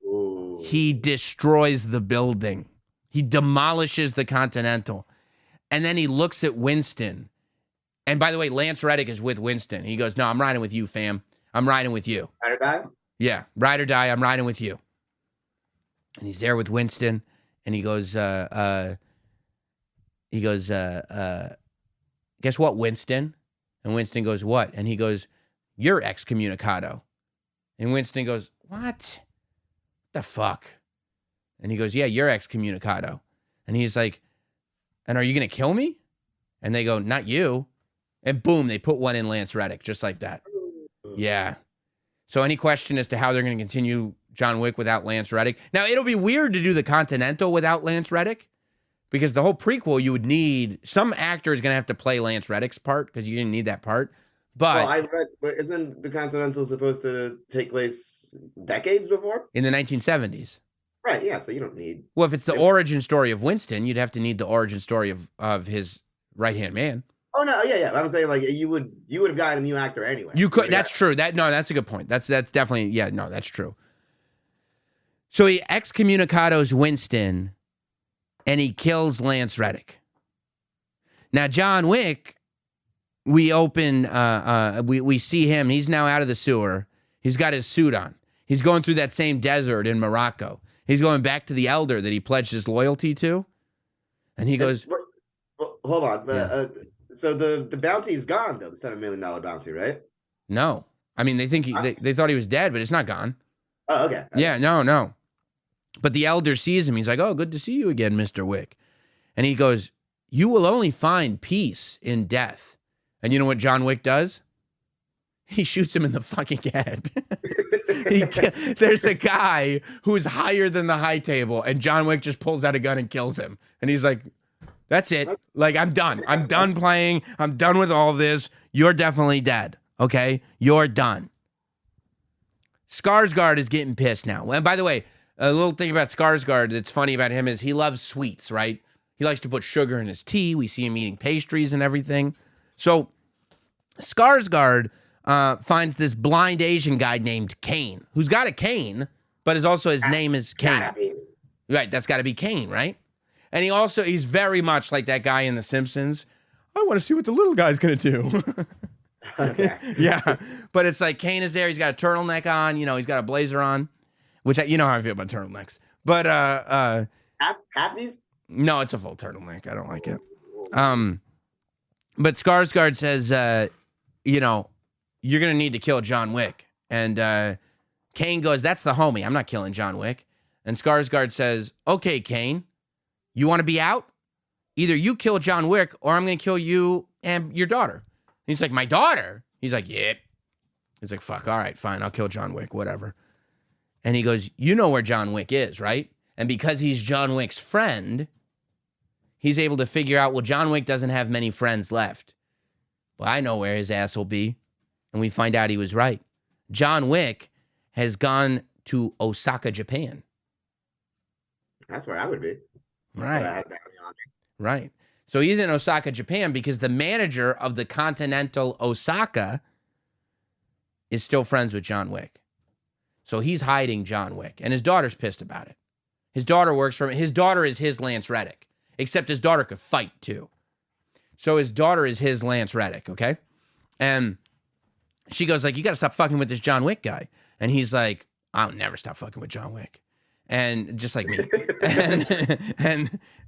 Ooh. He destroys the building. He demolishes the Continental. And then he looks at Winston. And by the way, Lance Reddick is with Winston. He goes, no, I'm riding with you, fam. I'm riding with you. Ride or die? Yeah, ride or die, I'm riding with you. And he's there with Winston, and he goes, guess what, Winston? And Winston goes, what? And he goes, you're excommunicado. And Winston goes, what the fuck? And he goes, yeah, you're excommunicado. And he's like, and are you going to kill me? And they go, not you. And boom, they put one in Lance Reddick, just like that. Yeah. So any question as to how they're going to continue John Wick without Lance Reddick? Now, it'll be weird to do the Continental without Lance Reddick, because the whole prequel, you would need, some actor is going to have to play Lance Reddick's part, because you didn't need that part. But well, I read, but isn't the Continental supposed to take place decades before? In the 1970s. Right, yeah, so you don't need... Well, if it's the origin story of Winston, you'd have to need the origin story of his right-hand man. Oh, no, yeah. I'm saying, like, you would have gotten a new actor anyway. You could, that's true. That's a good point. That's definitely, yeah, no, that's true. So he excommunicados Winston, and he kills Lance Reddick. Now, John Wick, we see him. He's now out of the sewer. He's got his suit on. He's going through that same desert in Morocco. He's going back to the elder that he pledged his loyalty to. And he goes... Well, hold on. Yeah. So the bounty is gone, though, the $7 million bounty, right? No. I mean, they think they thought he was dead, but it's not gone. Oh, okay. Yeah, no. But the elder sees him. He's like, oh, good to see you again, Mr. Wick. And he goes, you will only find peace in death. And you know what John Wick does? He shoots him in the fucking head. There's a guy who's higher than the high table, and John Wick just pulls out a gun and kills him. And he's like, that's it. Like, I'm done. I'm done playing. I'm done with all this. You're definitely dead. Okay? You're done. Skarsgård is getting pissed now. And by the way, a little thing about Skarsgård that's funny about him is he loves sweets, right? He likes to put sugar in his tea. We see him eating pastries and everything. So Skarsgård finds this blind Asian guy named Kane, who's got a cane, but his name is Kane. Right, that's got to be Kane, right? And he's very much like that guy in The Simpsons. I want to see what the little guy's going to do. Okay. Yeah, but it's like Kane is there. He's got a turtleneck on. You know, he's got a blazer on, which you know how I feel about turtlenecks. But halfsies? No, it's a full turtleneck. I don't like it. But Skarsgård says, you know, you're going to need to kill John Wick. And Kane goes, that's the homie. I'm not killing John Wick. And Skarsgård says, okay, Kane, you want to be out? Either you kill John Wick or I'm going to kill you and your daughter. And he's like, my daughter? He's like, yep. He's like, fuck, all right, fine. I'll kill John Wick, whatever. And he goes, you know where John Wick is, right? And because he's John Wick's friend, he's able to figure out, well, John Wick doesn't have many friends left. Well, I know where his ass will be. And we find out he was right. John Wick has gone to Osaka, Japan. That's where I would be. Right. Right. So he's in Osaka, Japan, because the manager of the Continental Osaka is still friends with John Wick. So he's hiding John Wick. And his daughter's pissed about it. His daughter works for him. His daughter is his Lance Reddick. Except his daughter could fight, too. So his daughter is his Lance Reddick, okay? And she goes like, you got to stop fucking with this John Wick guy. And he's like, I'll never stop fucking with John Wick. And just like me.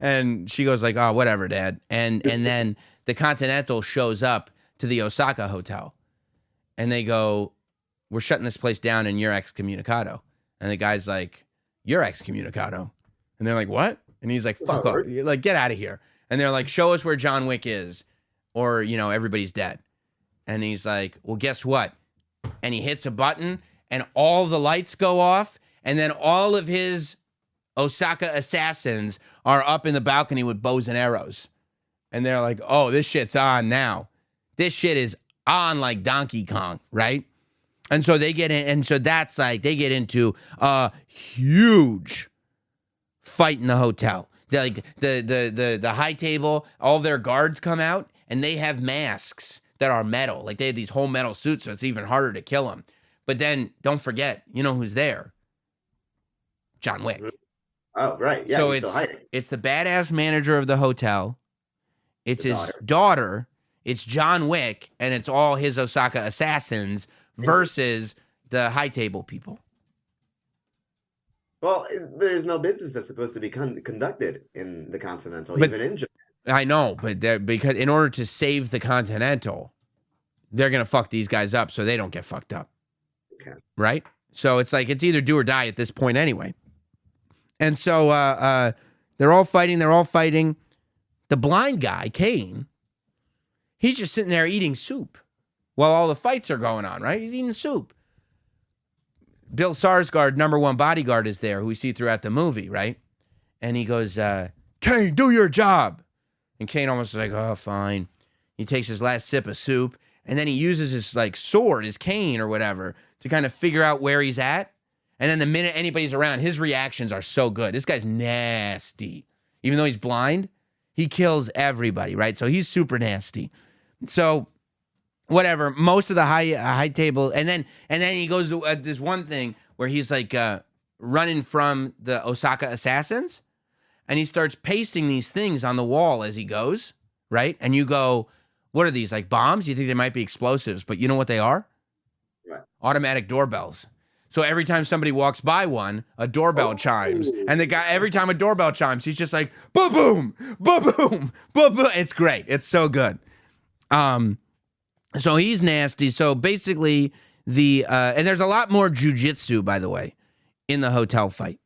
and she goes like, oh, whatever, Dad. And then the Continental shows up to the Osaka hotel. And they go, we're shutting this place down and you're excommunicado. And the guy's like, you're excommunicado. And they're like, what? And he's like, fuck off. Like, get out of here. And they're like, show us where John Wick is or, you know, everybody's dead. And he's like, well, guess what? And he hits a button and all the lights go off. And then all of his Osaka assassins are up in the balcony with bows and arrows. And they're like, oh, this shit's on now. This shit is on like Donkey Kong, right? And so they get in, and so that's like they get into a huge fight in the hotel. Like the high table, all their guards come out, and they have masks that are metal. Like they have these whole metal suits, so it's even harder to kill them. But then don't forget, you know who's there? John Wick. Oh, right. Yeah. So it's the badass manager of the hotel. It's his daughter. It's John Wick, and it's all his Osaka assassins versus the high table people. Well, there's no business that's supposed to be conducted in the Continental, even in Japan. I know, but because in order to save the Continental, they're going to fuck these guys up so they don't get fucked up. Okay. Right? So it's like it's either do or die at this point anyway. And so they're all fighting. The blind guy, Kane, he's just sitting there eating soup while all the fights are going on, right? He's eating soup. Bill Skarsgård, number one bodyguard, is there, who we see throughout the movie, right? And he goes, Kane, do your job. And Kane almost like, oh, fine. He takes his last sip of soup, and then he uses his like sword, his cane or whatever, to kind of figure out where he's at. And then the minute anybody's around, his reactions are so good. This guy's nasty. Even though he's blind, he kills everybody, right? So he's super nasty. So whatever, most of the high table, and then he goes to this one thing where he's like running from the Osaka assassins, and he starts pasting these things on the wall as he goes, right? And you go, what are these, like bombs? You think they might be explosives, but you know what they are? Right. Automatic doorbells. So every time somebody walks by one, a doorbell chimes. And the guy, every time a doorbell chimes, he's just like, ba-boom, ba-boom, ba-boom. It's great. It's so good. So he's nasty. So basically, and there's a lot more jujitsu, by the way, in the hotel fight.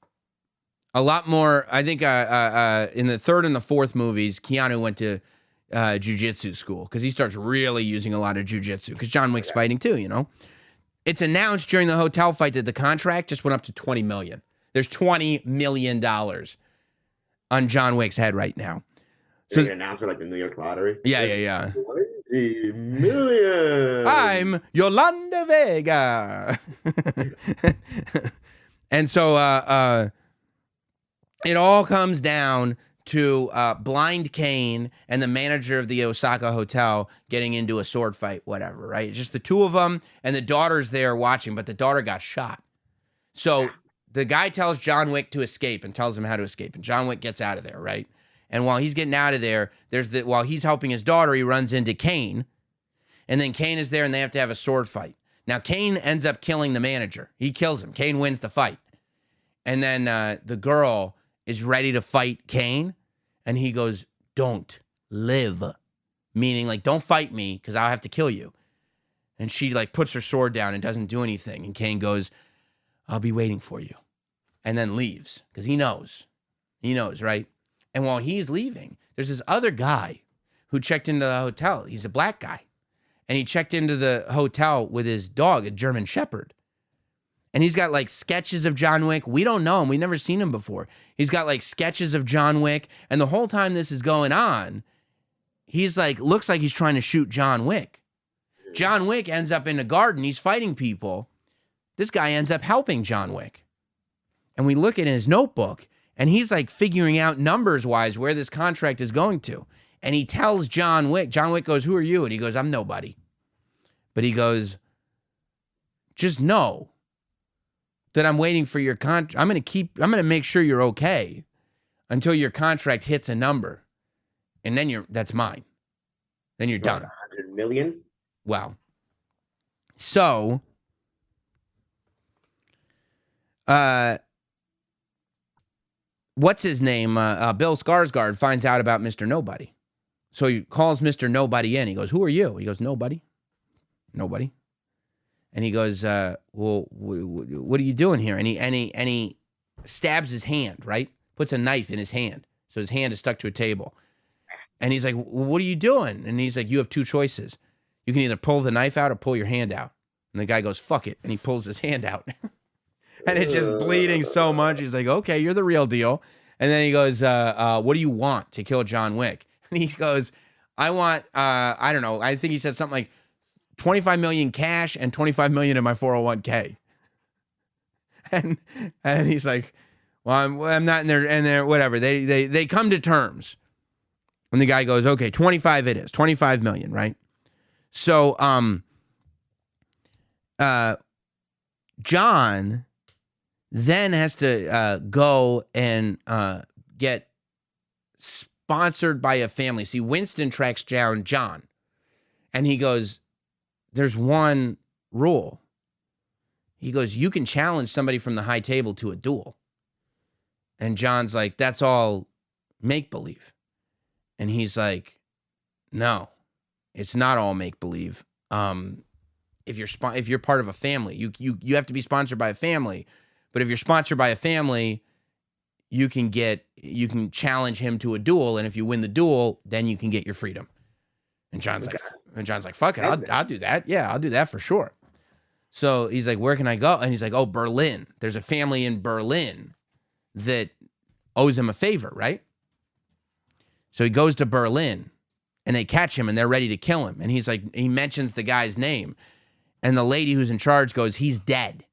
A lot more. I think in the third and the fourth movies, Keanu went to jujitsu school because he starts really using a lot of jujitsu because John Wick's fighting too, you know. It's announced during the hotel fight that the contract just went up to $20 million. There's $20 million on John Wick's head right now. So an announcement like the New York lottery. Yeah. 20 million. I'm Yolanda Vega. And so it all comes down to blind Kane and the manager of the Osaka hotel getting into a sword fight, whatever, right? It's just the two of them, and the daughter's there watching, but the daughter got shot. So the guy tells John Wick to escape and tells him how to escape, and John Wick gets out of there, right? And while he's getting out of there, while he's helping his daughter, he runs into Kane, and then Kane is there, and they have to have a sword fight. Now, Kane ends up killing the manager. He kills him. Kane wins the fight. And then the girl is ready to fight Kane, and he goes, don't live, meaning like, don't fight me because I'll have to kill you. And she like puts her sword down and doesn't do anything. And Kane goes, I'll be waiting for you, and then leaves because he knows, right? And while he's leaving, there's this other guy who checked into the hotel. He's a black guy, and he checked into the hotel with his dog, a German Shepherd. And he's got like sketches of John Wick. We don't know him. We've never seen him before. He's got like sketches of John Wick. And the whole time this is going on, he's like, looks like he's trying to shoot John Wick. John Wick ends up in a garden. He's fighting people. This guy ends up helping John Wick. And we look at his notebook, and he's like figuring out numbers wise where this contract is going to. And he tells John Wick goes, who are you? And he goes, I'm nobody. But he goes, just know that I'm waiting for your contract. I'm going to make sure you're okay until your contract hits a number. And then that's mine. Then you're done. 100 million? Wow. So, what's his name? Bill Skarsgård finds out about Mr. Nobody. So he calls Mr. Nobody in. He goes, who are you? He goes, nobody. And he goes, well, what are you doing here? And he stabs his hand, right? Puts a knife in his hand. So his hand is stuck to a table. And he's like, what are you doing? And he's like, you have two choices. You can either pull the knife out or pull your hand out. And the guy goes, fuck it. And he pulls his hand out. And it's just bleeding so much. He's like, okay, you're the real deal. And then he goes, what do you want to kill John Wick? And he goes, I want, I don't know, I think he said something like 25 million cash and 25 million in my 401k. And he's like, well, I'm not in there, and they're whatever. They come to terms. And the guy goes, okay, 25 it is, 25 million, right? So, John then has to go and get sponsored by a family. See, Winston tracks down John, and he goes, there's one rule. He goes, you can challenge somebody from the high table to a duel. And John's like, that's all make-believe. And he's like, no, it's not all make-believe. If you're part of a family, you have to be sponsored by a family. But if you're sponsored by a family, you can challenge him to a duel, and if you win the duel, then you can get your freedom. And John's like, fuck it, I'll do that. Yeah, I'll do that for sure. So he's like, where can I go? And he's like, oh, Berlin. There's a family in Berlin that owes him a favor, right? So he goes to Berlin, and they catch him, and they're ready to kill him. And he's like, he mentions the guy's name, and the lady who's in charge goes, he's dead.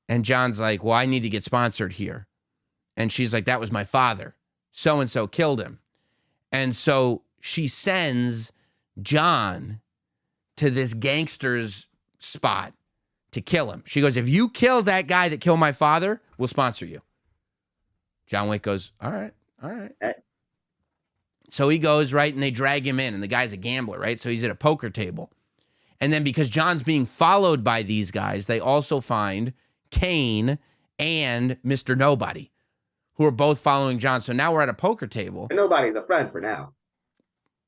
And John's like, well, I need to get sponsored here. And she's like, that was my father. So-and-so killed him. And so she sends John to this gangster's spot to kill him. She goes, if you kill that guy that killed my father, we'll sponsor you. John Wick goes, all right. So he goes, right, and they drag him in, and the guy's a gambler, right? So he's at a poker table. And then because John's being followed by these guys, they also find Kane and Mr. Nobody, who are both following John. So now we're at a poker table. And Nobody's a friend for now.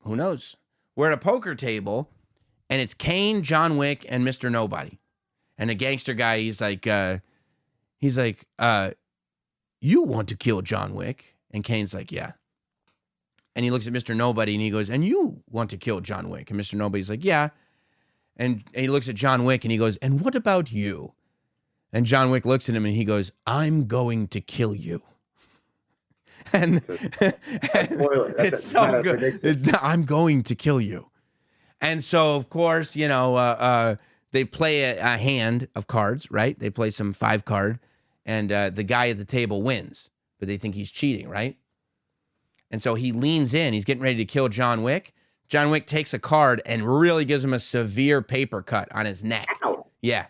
Who knows? We're at a poker table, and it's Kane, John Wick, and Mr. Nobody. And the gangster guy, he's like, you want to kill John Wick? And Kane's like, yeah. And he looks at Mr. Nobody, and he goes, and you want to kill John Wick? And Mr. Nobody's like, yeah. And he looks at John Wick, and he goes, and what about you? And John Wick looks at him, and he goes, I'm going to kill you. And spoiler. It's so good. I'm going to kill you. And so, of course, they play a hand of cards, right? They play some 5-card, and the guy at the table wins, but they think he's cheating, right? And so he leans in. He's getting ready to kill John Wick. John Wick takes a card and really gives him a severe paper cut on his neck. Ow. Yeah.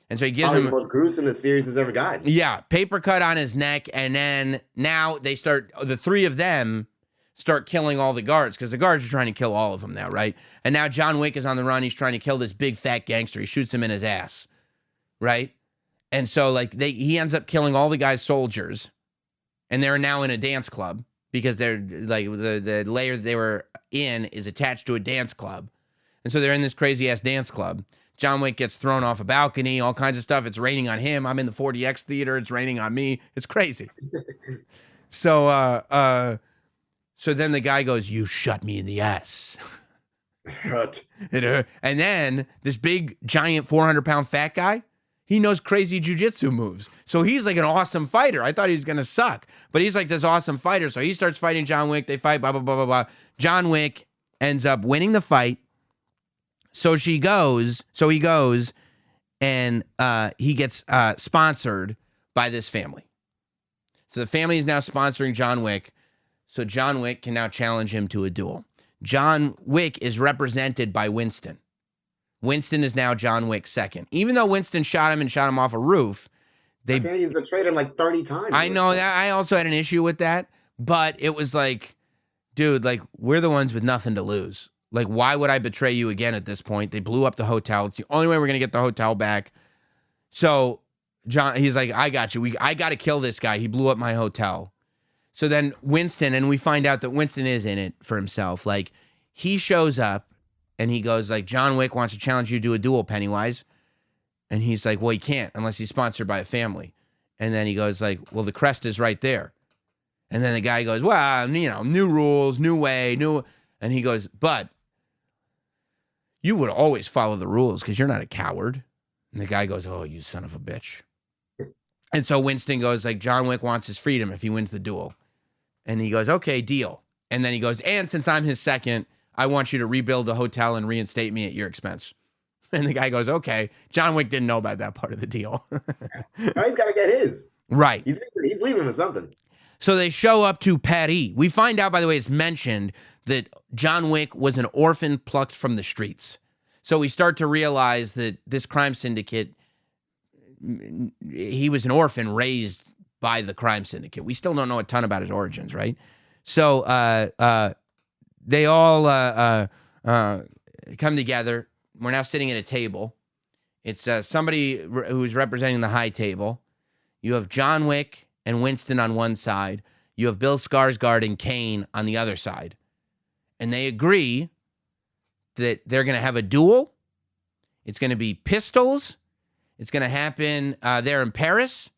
And so he gives him the most gruesome the series has ever gotten. Yeah, paper cut on his neck, and then now the 3 of them start killing all the guards, because the guards are trying to kill all of them now, right? And now John Wick is on the run. He's trying to kill this big fat gangster. He shoots him in his ass, right? And so he ends up killing all the guy's soldiers, and they're now in a dance club because they're like the layer that they were in is attached to a dance club, and so they're in this crazy ass dance club. John Wick gets thrown off a balcony, all kinds of stuff. It's raining on him. I'm in the 4DX theater. It's raining on me. It's crazy. So then the guy goes, you shot me in the ass. And then this big, giant, 400-pound fat guy, he knows crazy jujitsu moves. So he's like an awesome fighter. I thought he was going to suck, but he's like this awesome fighter. So he starts fighting John Wick. They fight, blah, blah, blah, blah, blah. John Wick ends up winning the fight. So he goes, and he gets sponsored by this family. So the family is now sponsoring John Wick. So John Wick can now challenge him to a duel. John Wick is represented by Winston. Winston is now John Wick's second. Even though Winston shot him off a roof, he's betrayed him like 30 times. I know that. I also had an issue with that, but it was like, dude, like, we're the ones with nothing to lose. Like, why would I betray you again at this point? They blew up the hotel. It's the only way we're going to get the hotel back. So John, he's like, I got you. I got to kill this guy. He blew up my hotel. So then Winston, and we find out that Winston is in it for himself. Like, he shows up and he goes like, John Wick wants to challenge you to a duel, Pennywise. And he's like, well, he can't unless he's sponsored by a family. And then he goes like, well, the crest is right there. And then the guy goes, well, new rules, new way, new. And he goes, but you would always follow the rules because you're not a coward. And the guy goes, oh, you son of a bitch. And so Winston goes like, John Wick wants his freedom if he wins the duel. And he goes, okay, deal. And then he goes, and since I'm his second, I want you to rebuild the hotel and reinstate me at your expense. And the guy goes, okay. John Wick didn't know about that part of the deal. Now he's got to get his. Right. He's leaving with something. So they show up to Paris. We find out, by the way, it's mentioned that John Wick was an orphan plucked from the streets. So we start to realize that this crime syndicate, he was an orphan raised by the crime syndicate. We still don't know a ton about his origins, right? So they all come together. We're now sitting at a table. It's somebody who's representing the high table. You have John Wick and Winston on one side. You have Bill Skarsgård and Kane on the other side. And they agree that they're going to have a duel. It's going to be pistols. It's going to happen there in Paris.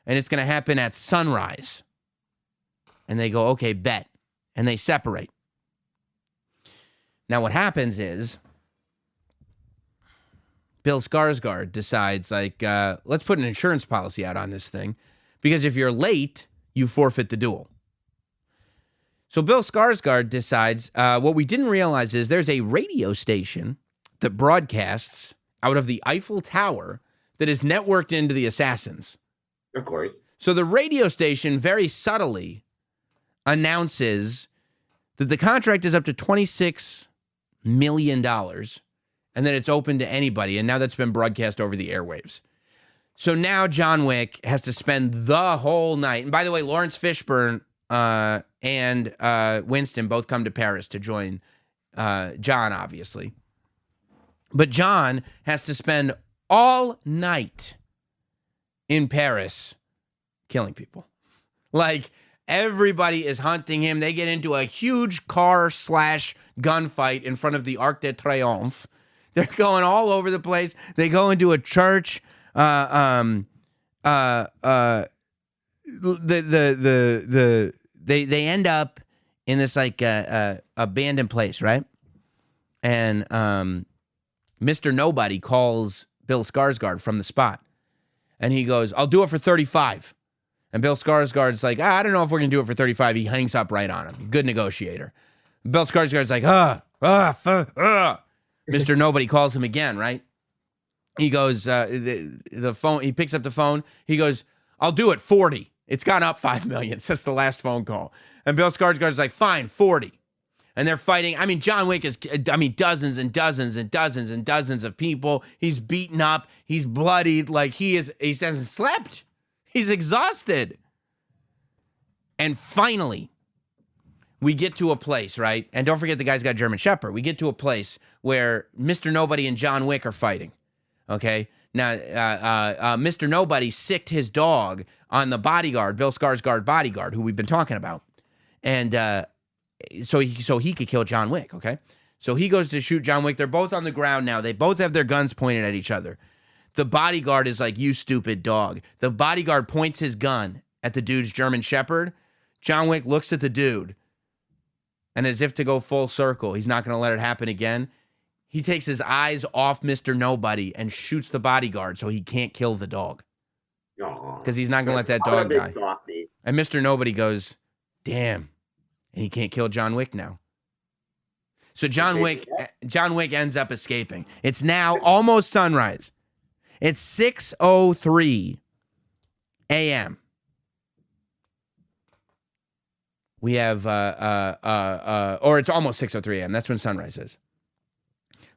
And it's going to happen at sunrise. And they go, okay, bet. And they separate. Now what happens is Bill Skarsgård decides, like, let's put an insurance policy out on this thing. Because if you're late, you forfeit the duel. So Bill Skarsgård decides, what we didn't realize is there's a radio station that broadcasts out of the Eiffel Tower that is networked into the assassins. Of course. So the radio station very subtly announces that the contract is up to $26 million and that it's open to anybody. And now that's been broadcast over the airwaves. So now John Wick has to spend the whole night. And by the way, Lawrence Fishburne and Winston both come to Paris to join John, obviously. But John has to spend all night in Paris killing people. Like, everybody is hunting him. They get into a huge car / gunfight in front of the Arc de Triomphe. They're going all over the place. They go into a church. They end up in this like abandoned place, right? And Mr. Nobody calls Bill Skarsgård from the spot, and he goes, "I'll do it for 35." And Bill Skarsgård's like, I don't know if we're gonna do it for 35. He hangs up right on him. Good negotiator. Bill Skarsgård's like, Mr. Nobody calls him again, right? He goes, the phone, he picks up the phone. He goes, I'll do it, 40. It's gone up 5 million since the last phone call. And Bill Skarsgård's like, fine, 40. And they're fighting. I mean, John Wick is, dozens and dozens and dozens and dozens of people. He's beaten up. He's bloodied. Like he hasn't slept. He's exhausted. And finally, we get to a place, right? And don't forget the guy's got a German Shepherd. We get to a place where Mr. Nobody and John Wick are fighting. Okay? Now, Mr. Nobody sicked his dog on the bodyguard, Bill Skarsgård bodyguard, who we've been talking about. And so he could kill John Wick, okay? So he goes to shoot John Wick. They're both on the ground now. They both have their guns pointed at each other. The bodyguard is like, you stupid dog. The bodyguard points his gun at the dude's German Shepherd. John Wick looks at the dude, and as if to go full circle, he's not going to let it happen again. He takes his eyes off Mr. Nobody and shoots the bodyguard so he can't kill the dog. Because he's not going to let that dog die. Softy. And Mr. Nobody goes, damn. And he can't kill John Wick now. So John Wick ends up escaping. It's now almost sunrise. It's 6:03 a.m. We have, or it's almost 6:03 a.m. That's when sunrise is.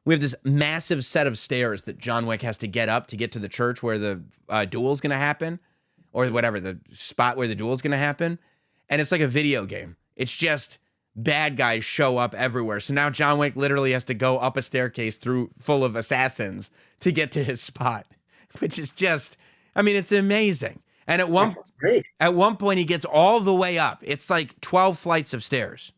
We have this massive set of stairs that John Wick has to get up to get to the church where the duel is going to happen, or whatever, the spot where the duel is going to happen. And it's like a video game. It's just bad guys show up everywhere. So now John Wick literally has to go up a staircase full of assassins to get to his spot, which is just, I mean, it's amazing. And at one point, he gets all the way up. It's like 12 flights of stairs.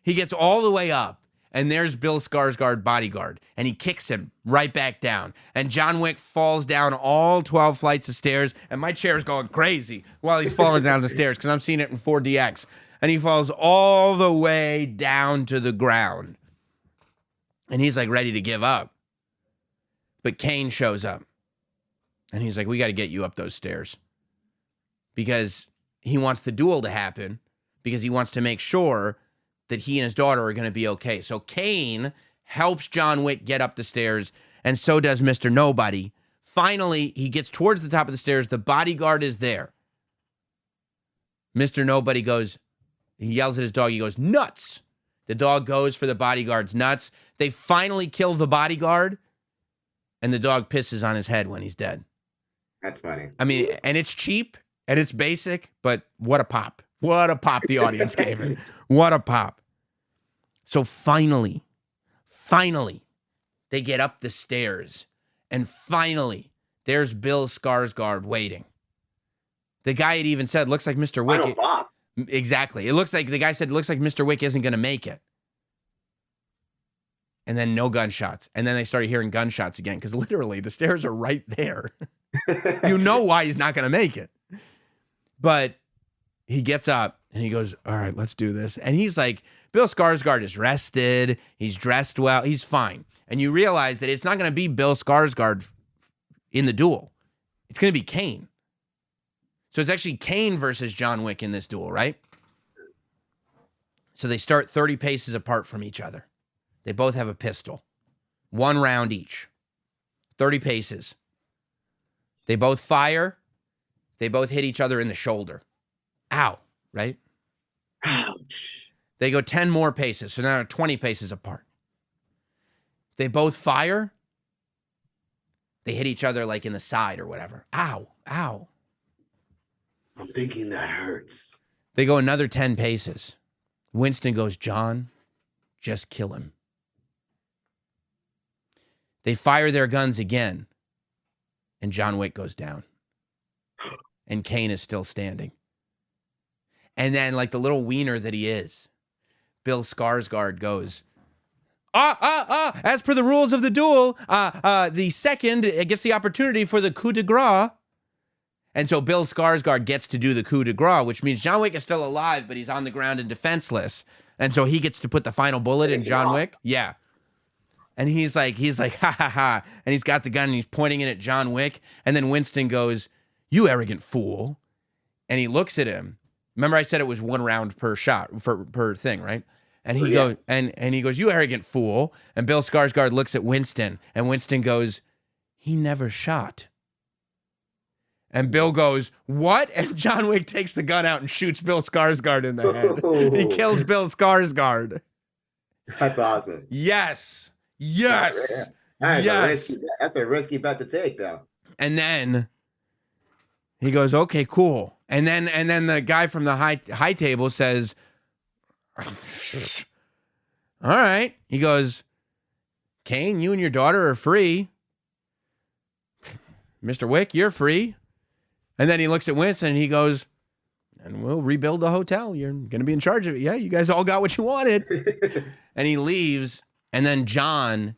He gets all the way up, and there's Bill Skarsgård bodyguard, and he kicks him right back down. And John Wick falls down all 12 flights of stairs, and my chair's going crazy while he's falling down the stairs because I'm seeing it in 4DX. And he falls all the way down to the ground. And he's like ready to give up. But Kane shows up. And he's like, we got to get you up those stairs. Because he wants the duel to happen. Because he wants to make sure that he and his daughter are going to be okay. So Kane helps John Wick get up the stairs, and so does Mr. Nobody. Finally, he gets towards the top of the stairs. The bodyguard is there. Mr. Nobody he yells at his dog. He goes, nuts. The dog goes for the bodyguard's nuts. They finally kill the bodyguard, and the dog pisses on his head when he's dead. That's funny. I mean, and it's cheap, and it's basic, but what a pop. What a pop the audience gave it. What a pop. So finally, they get up the stairs, and finally, there's Bill Skarsgård waiting. The guy had even said, looks like Mr. Wick. Final boss. Exactly. The guy said, it looks like Mr. Wick isn't going to make it. And then no gunshots. And then they started hearing gunshots again, because literally the stairs are right there. You know why he's not going to make it. But he gets up and he goes, all right, let's do this. And he's like, Bill Skarsgård is rested. He's dressed well. He's fine. And you realize that it's not going to be Bill Skarsgård in the duel. It's going to be Kane. So it's actually Kane versus John Wick in this duel, right? So they start 30 paces apart from each other. They both have a pistol. 1 round each. 30 paces. They both fire. They both hit each other in the shoulder. Ow, right? Ouch. They go 10 more paces, so now they're 20 paces apart. They both fire. They hit each other like in the side or whatever. Ow, ow. I'm thinking that hurts. They go another 10 paces. Winston goes, John, just kill him. They fire their guns again, and John Wick goes down. And Kane is still standing. And then, like the little wiener that he is, Bill Skarsgård goes, as per the rules of the duel, the second gets the opportunity for the coup de grace. And so Bill Skarsgård gets to do the coup de grace, which means John Wick is still alive, but he's on the ground and defenseless. And so he gets to put the final bullet in John Wick. Yeah. And he's like, ha, ha, ha. And he's got the gun and he's pointing it at John Wick. And then Winston goes, you arrogant fool. And he looks at him. Remember I said it was 1 round per shot, per thing, right? And he goes, and he goes, you arrogant fool. And Bill Skarsgård looks at Winston, and Winston goes, he never shot. And Bill goes, what? And John Wick takes the gun out and shoots Bill Skarsgård in the head. He kills Bill Skarsgård. That's awesome. Yes. Yes. That's a risky bet to take, though. And then he goes, okay, cool. And then the guy from the high table says, all right. He goes, Kane, you and your daughter are free. Mr. Wick, you're free. And then he looks at Winston and he goes, and we'll rebuild the hotel. You're going to be in charge of it. Yeah, you guys all got what you wanted. And he leaves. And then John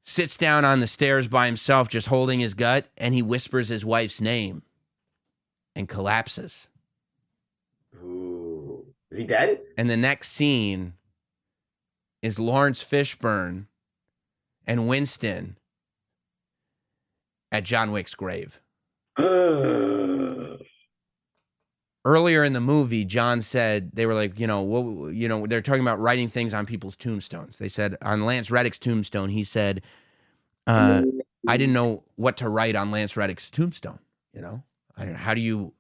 sits down on the stairs by himself, just holding his gut. And he whispers his wife's name and collapses. Ooh. Is he dead? And the next scene is Lawrence Fishburne and Winston at John Wick's grave. Earlier in the movie, John said, they were like, they're talking about writing things on people's tombstones. They said on Lance Reddick's tombstone, he said, I didn't know what to write on Lance Reddick's tombstone. How do you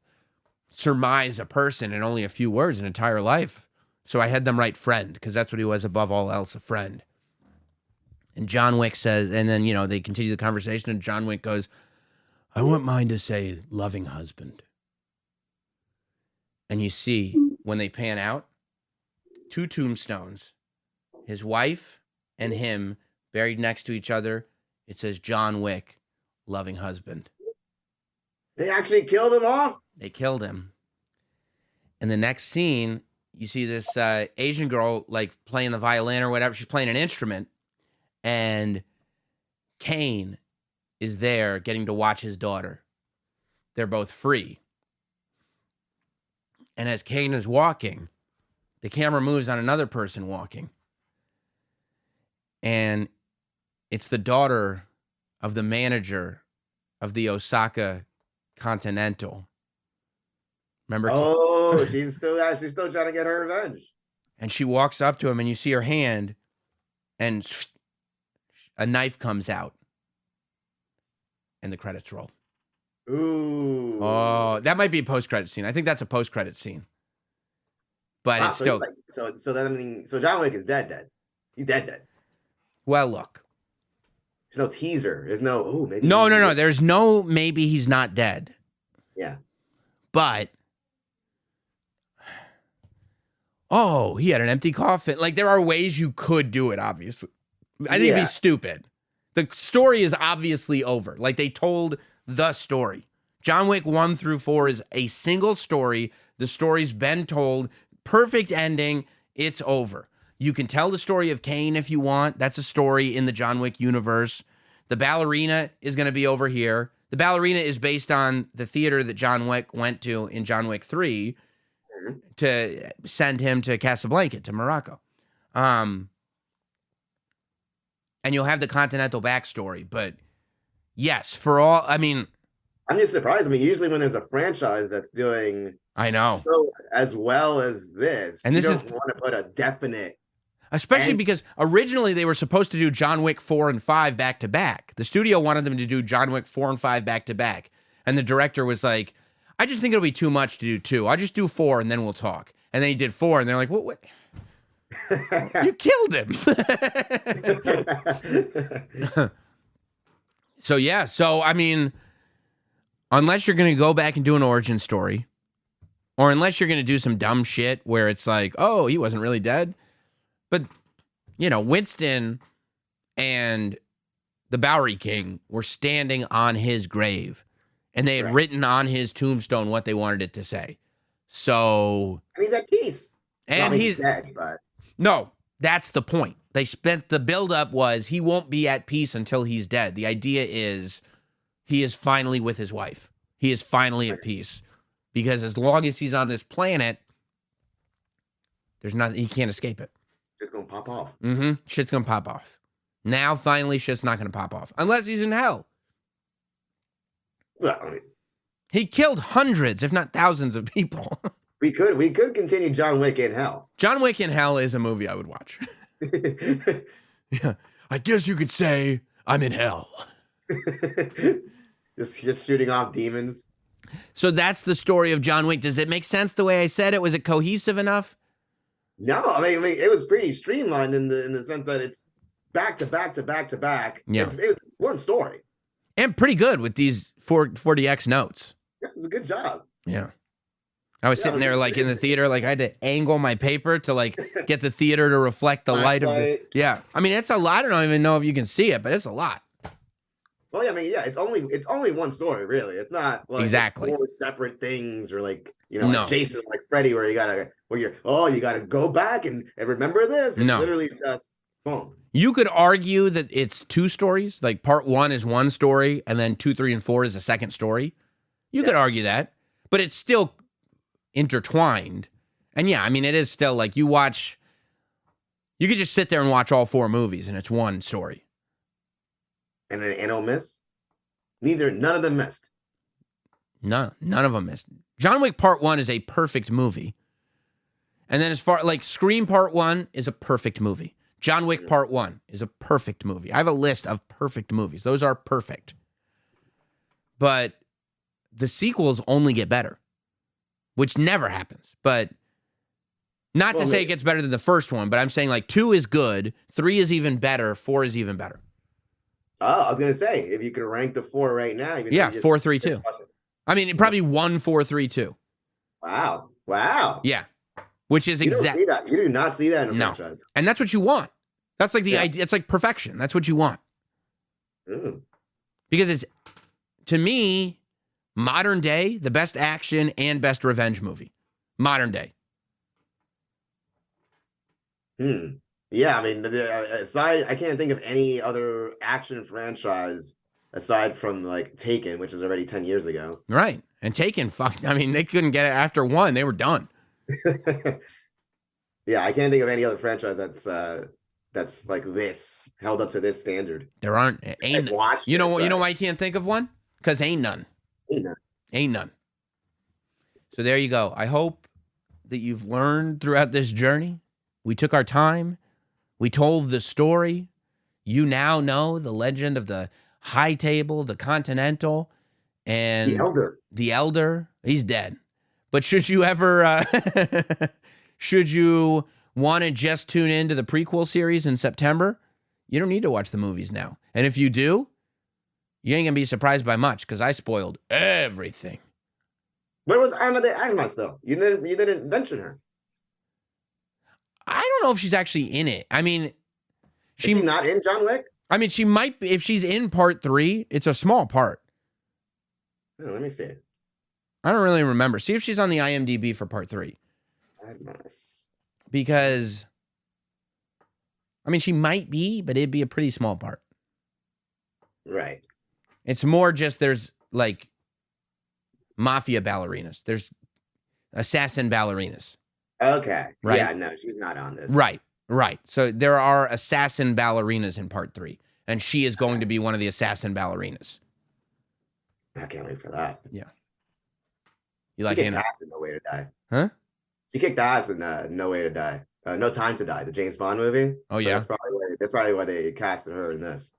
surmise a person in only a few words, an entire life? So I had them write friend, because that's what he was above all else, a friend. And John Wick says, and then, they continue the conversation, and John Wick goes, I want mine to say loving husband. And you see, when they pan out, 2 tombstones, his wife and him buried next to each other. It says John Wick, loving husband. They actually killed him off? They killed him. In the next scene, you see this Asian girl, like, playing the violin or whatever. She's playing an instrument. And Kane is there getting to watch his daughter. They're both free. And as Kane is walking, the camera moves on another person walking. And it's the daughter of the manager of the Osaka Continental. Remember? Oh, she's still trying to get her revenge. And she walks up to him, and you see her hand, and a knife comes out, and the credits roll. Ooh. Oh, that might be a post-credit scene. I think that's a post-credit scene. But it's still... So John Wick is dead. He's dead. Well, look. There's no teaser. There's no, maybe. No. There's no maybe he's not dead. Yeah. But... Oh, he had an empty coffin. Like, there are ways you could do it, obviously. I think it'd be stupid. The story is obviously over. Like, they told the story. John Wick 1 through 4 is a single story. The story's been told. Perfect ending. It's over. You can tell the story of Kane if you want. That's a story in the John Wick universe. The ballerina is going to be over here. The ballerina is based on the theater that John Wick went to in John Wick 3 to send him to Casablanca, to Morocco. And you'll have the Continental backstory. But yes, I'm just surprised. I mean, usually when there's a franchise that's doing so as well as this, and you don't want to put a definite... Especially because originally they were supposed to do John Wick 4 and 5 back to back. The studio wanted them to do John Wick 4 and 5 back to back. And the director was like, I just think it'll be too much to do 2. I'll just do 4 and then we'll talk. And then he did 4 and they're like, what? You killed him. So I mean, unless you're going to go back and do an origin story, or unless you're going to do some dumb shit where it's like, oh, he wasn't really dead. But, Winston and the Bowery King were standing on his grave, and they had written on his tombstone what they wanted it to say. So... And he's at peace. And he's dead, but... No, that's the point. The buildup was he won't be at peace until he's dead. The idea is he is finally with his wife. He is finally at peace. Because as long as he's on this planet, there's nothing, he can't escape it. Shit's gonna pop off. Shit's gonna pop off. Now, finally, shit's not gonna pop off. Unless he's in hell. Well, I mean, he killed hundreds, if not thousands of people. we could continue John Wick in hell. John Wick in hell is a movie I would watch. Yeah, I guess you could say I'm in hell. just shooting off demons. So that's the story of John Wick. Does it make sense the way I said it? Was it cohesive enough? No, I mean it was pretty streamlined in the sense that it's back to back to back to back. Yeah, it was one story, and pretty good with these 4DX notes. Yeah, it was a good job. Yeah, I was sitting there like in the theater, like I had to angle my paper to like get the theater to reflect the light of the. Yeah, I mean it's a lot. I don't even know if you can see it, but it's a lot. Well, yeah, I mean, yeah, it's only one story, really. It's not like exactly 4 separate things or like like Jason, like Freddy, where you gotta go back and remember this. It's literally just boom. You could argue that it's 2 stories, like part 1 is one story, and then 2, 3, and 4 is a second story. You could argue that, but it's still intertwined. And yeah, I mean, it is still like you could just sit there and watch all 4 movies, and it's one story. And it'll miss? None of them missed. None of them missed. John Wick Part 1 is a perfect movie. And then as far like Scream Part 1 is a perfect movie. John Wick Part 1 is a perfect movie. I have a list of perfect movies. Those are perfect. But the sequels only get better, which never happens. But not to say it gets better than the first one, but I'm saying like 2 is good, 3 is even better, 4 is even better. Oh, I was gonna say if you could rank the 4 right now. 4, 3, 2. I mean, probably 1, 4, 3, 2. Wow. Yeah, which is exactly that. You do not see that in a franchise, and that's what you want. That's like the idea. It's like perfection. That's what you want. Because it's, to me, modern day, the best action and best revenge movie. Modern day. Yeah, I mean, I can't think of any other action franchise aside from like Taken, which is already 10 years ago. Right. And Taken, I mean, they couldn't get it after 1. They were done. Yeah, I can't think of any other franchise that's like this, held up to this standard. There aren't. You know why I can't think of one? Because ain't none. Ain't none. So there you go. I hope that you've learned throughout this journey We took our time. We told the story. You now know the legend of the High Table, the Continental, and the Elder. He's dead. But should you ever, should you want to just tune into the prequel series in September, you don't need to watch the movies now. And if you do, you ain't going to be surprised by much because I spoiled everything. Where was Ana de Armas, though? You didn't mention her. I don't know if she's actually in it. I mean, Is she not in John Wick? I mean, she might be. If she's in part 3, it's a small part. Oh, let me see. I don't really remember. See if she's on the IMDb for part 3. Because, I mean, she might be, but it'd be a pretty small part. Right. It's more just there's like mafia ballerinas. There's assassin ballerinas. Okay. Right. Yeah, no, she's not on this. Right. So there are assassin ballerinas in part 3, and she is going to be one of the assassin ballerinas. I can't wait for that. Yeah. You like she kicked ass in No Way to Die. Huh? She kicked ass in No Way to Die. No Time to Die, the James Bond movie. Oh, so yeah. That's probably why they casted her in this.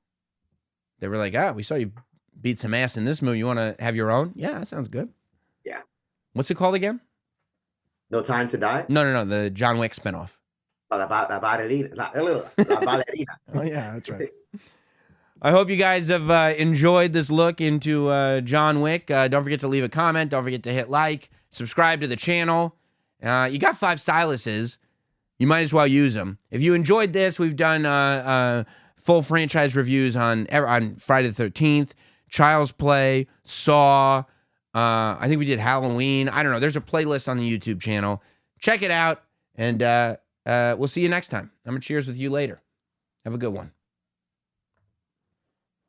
They were like, we saw you beat some ass in this movie. You want to have your own? Yeah, that sounds good. Yeah. What's it called again? No Time to Die? No. The John Wick spinoff. Oh, la ballerina. La ballerina. Oh, yeah, that's right. I hope you guys have enjoyed this look into John Wick. Don't forget to leave a comment. Don't forget to hit like. Subscribe to the channel. You got 5 styluses. You might as well use them. If you enjoyed this, we've done full franchise reviews on Friday the 13th, Child's Play, Saw. I think we did Halloween. I don't know. There's a playlist on the YouTube channel. Check it out, and we'll see you next time. I'm going to cheers with you later. Have a good one.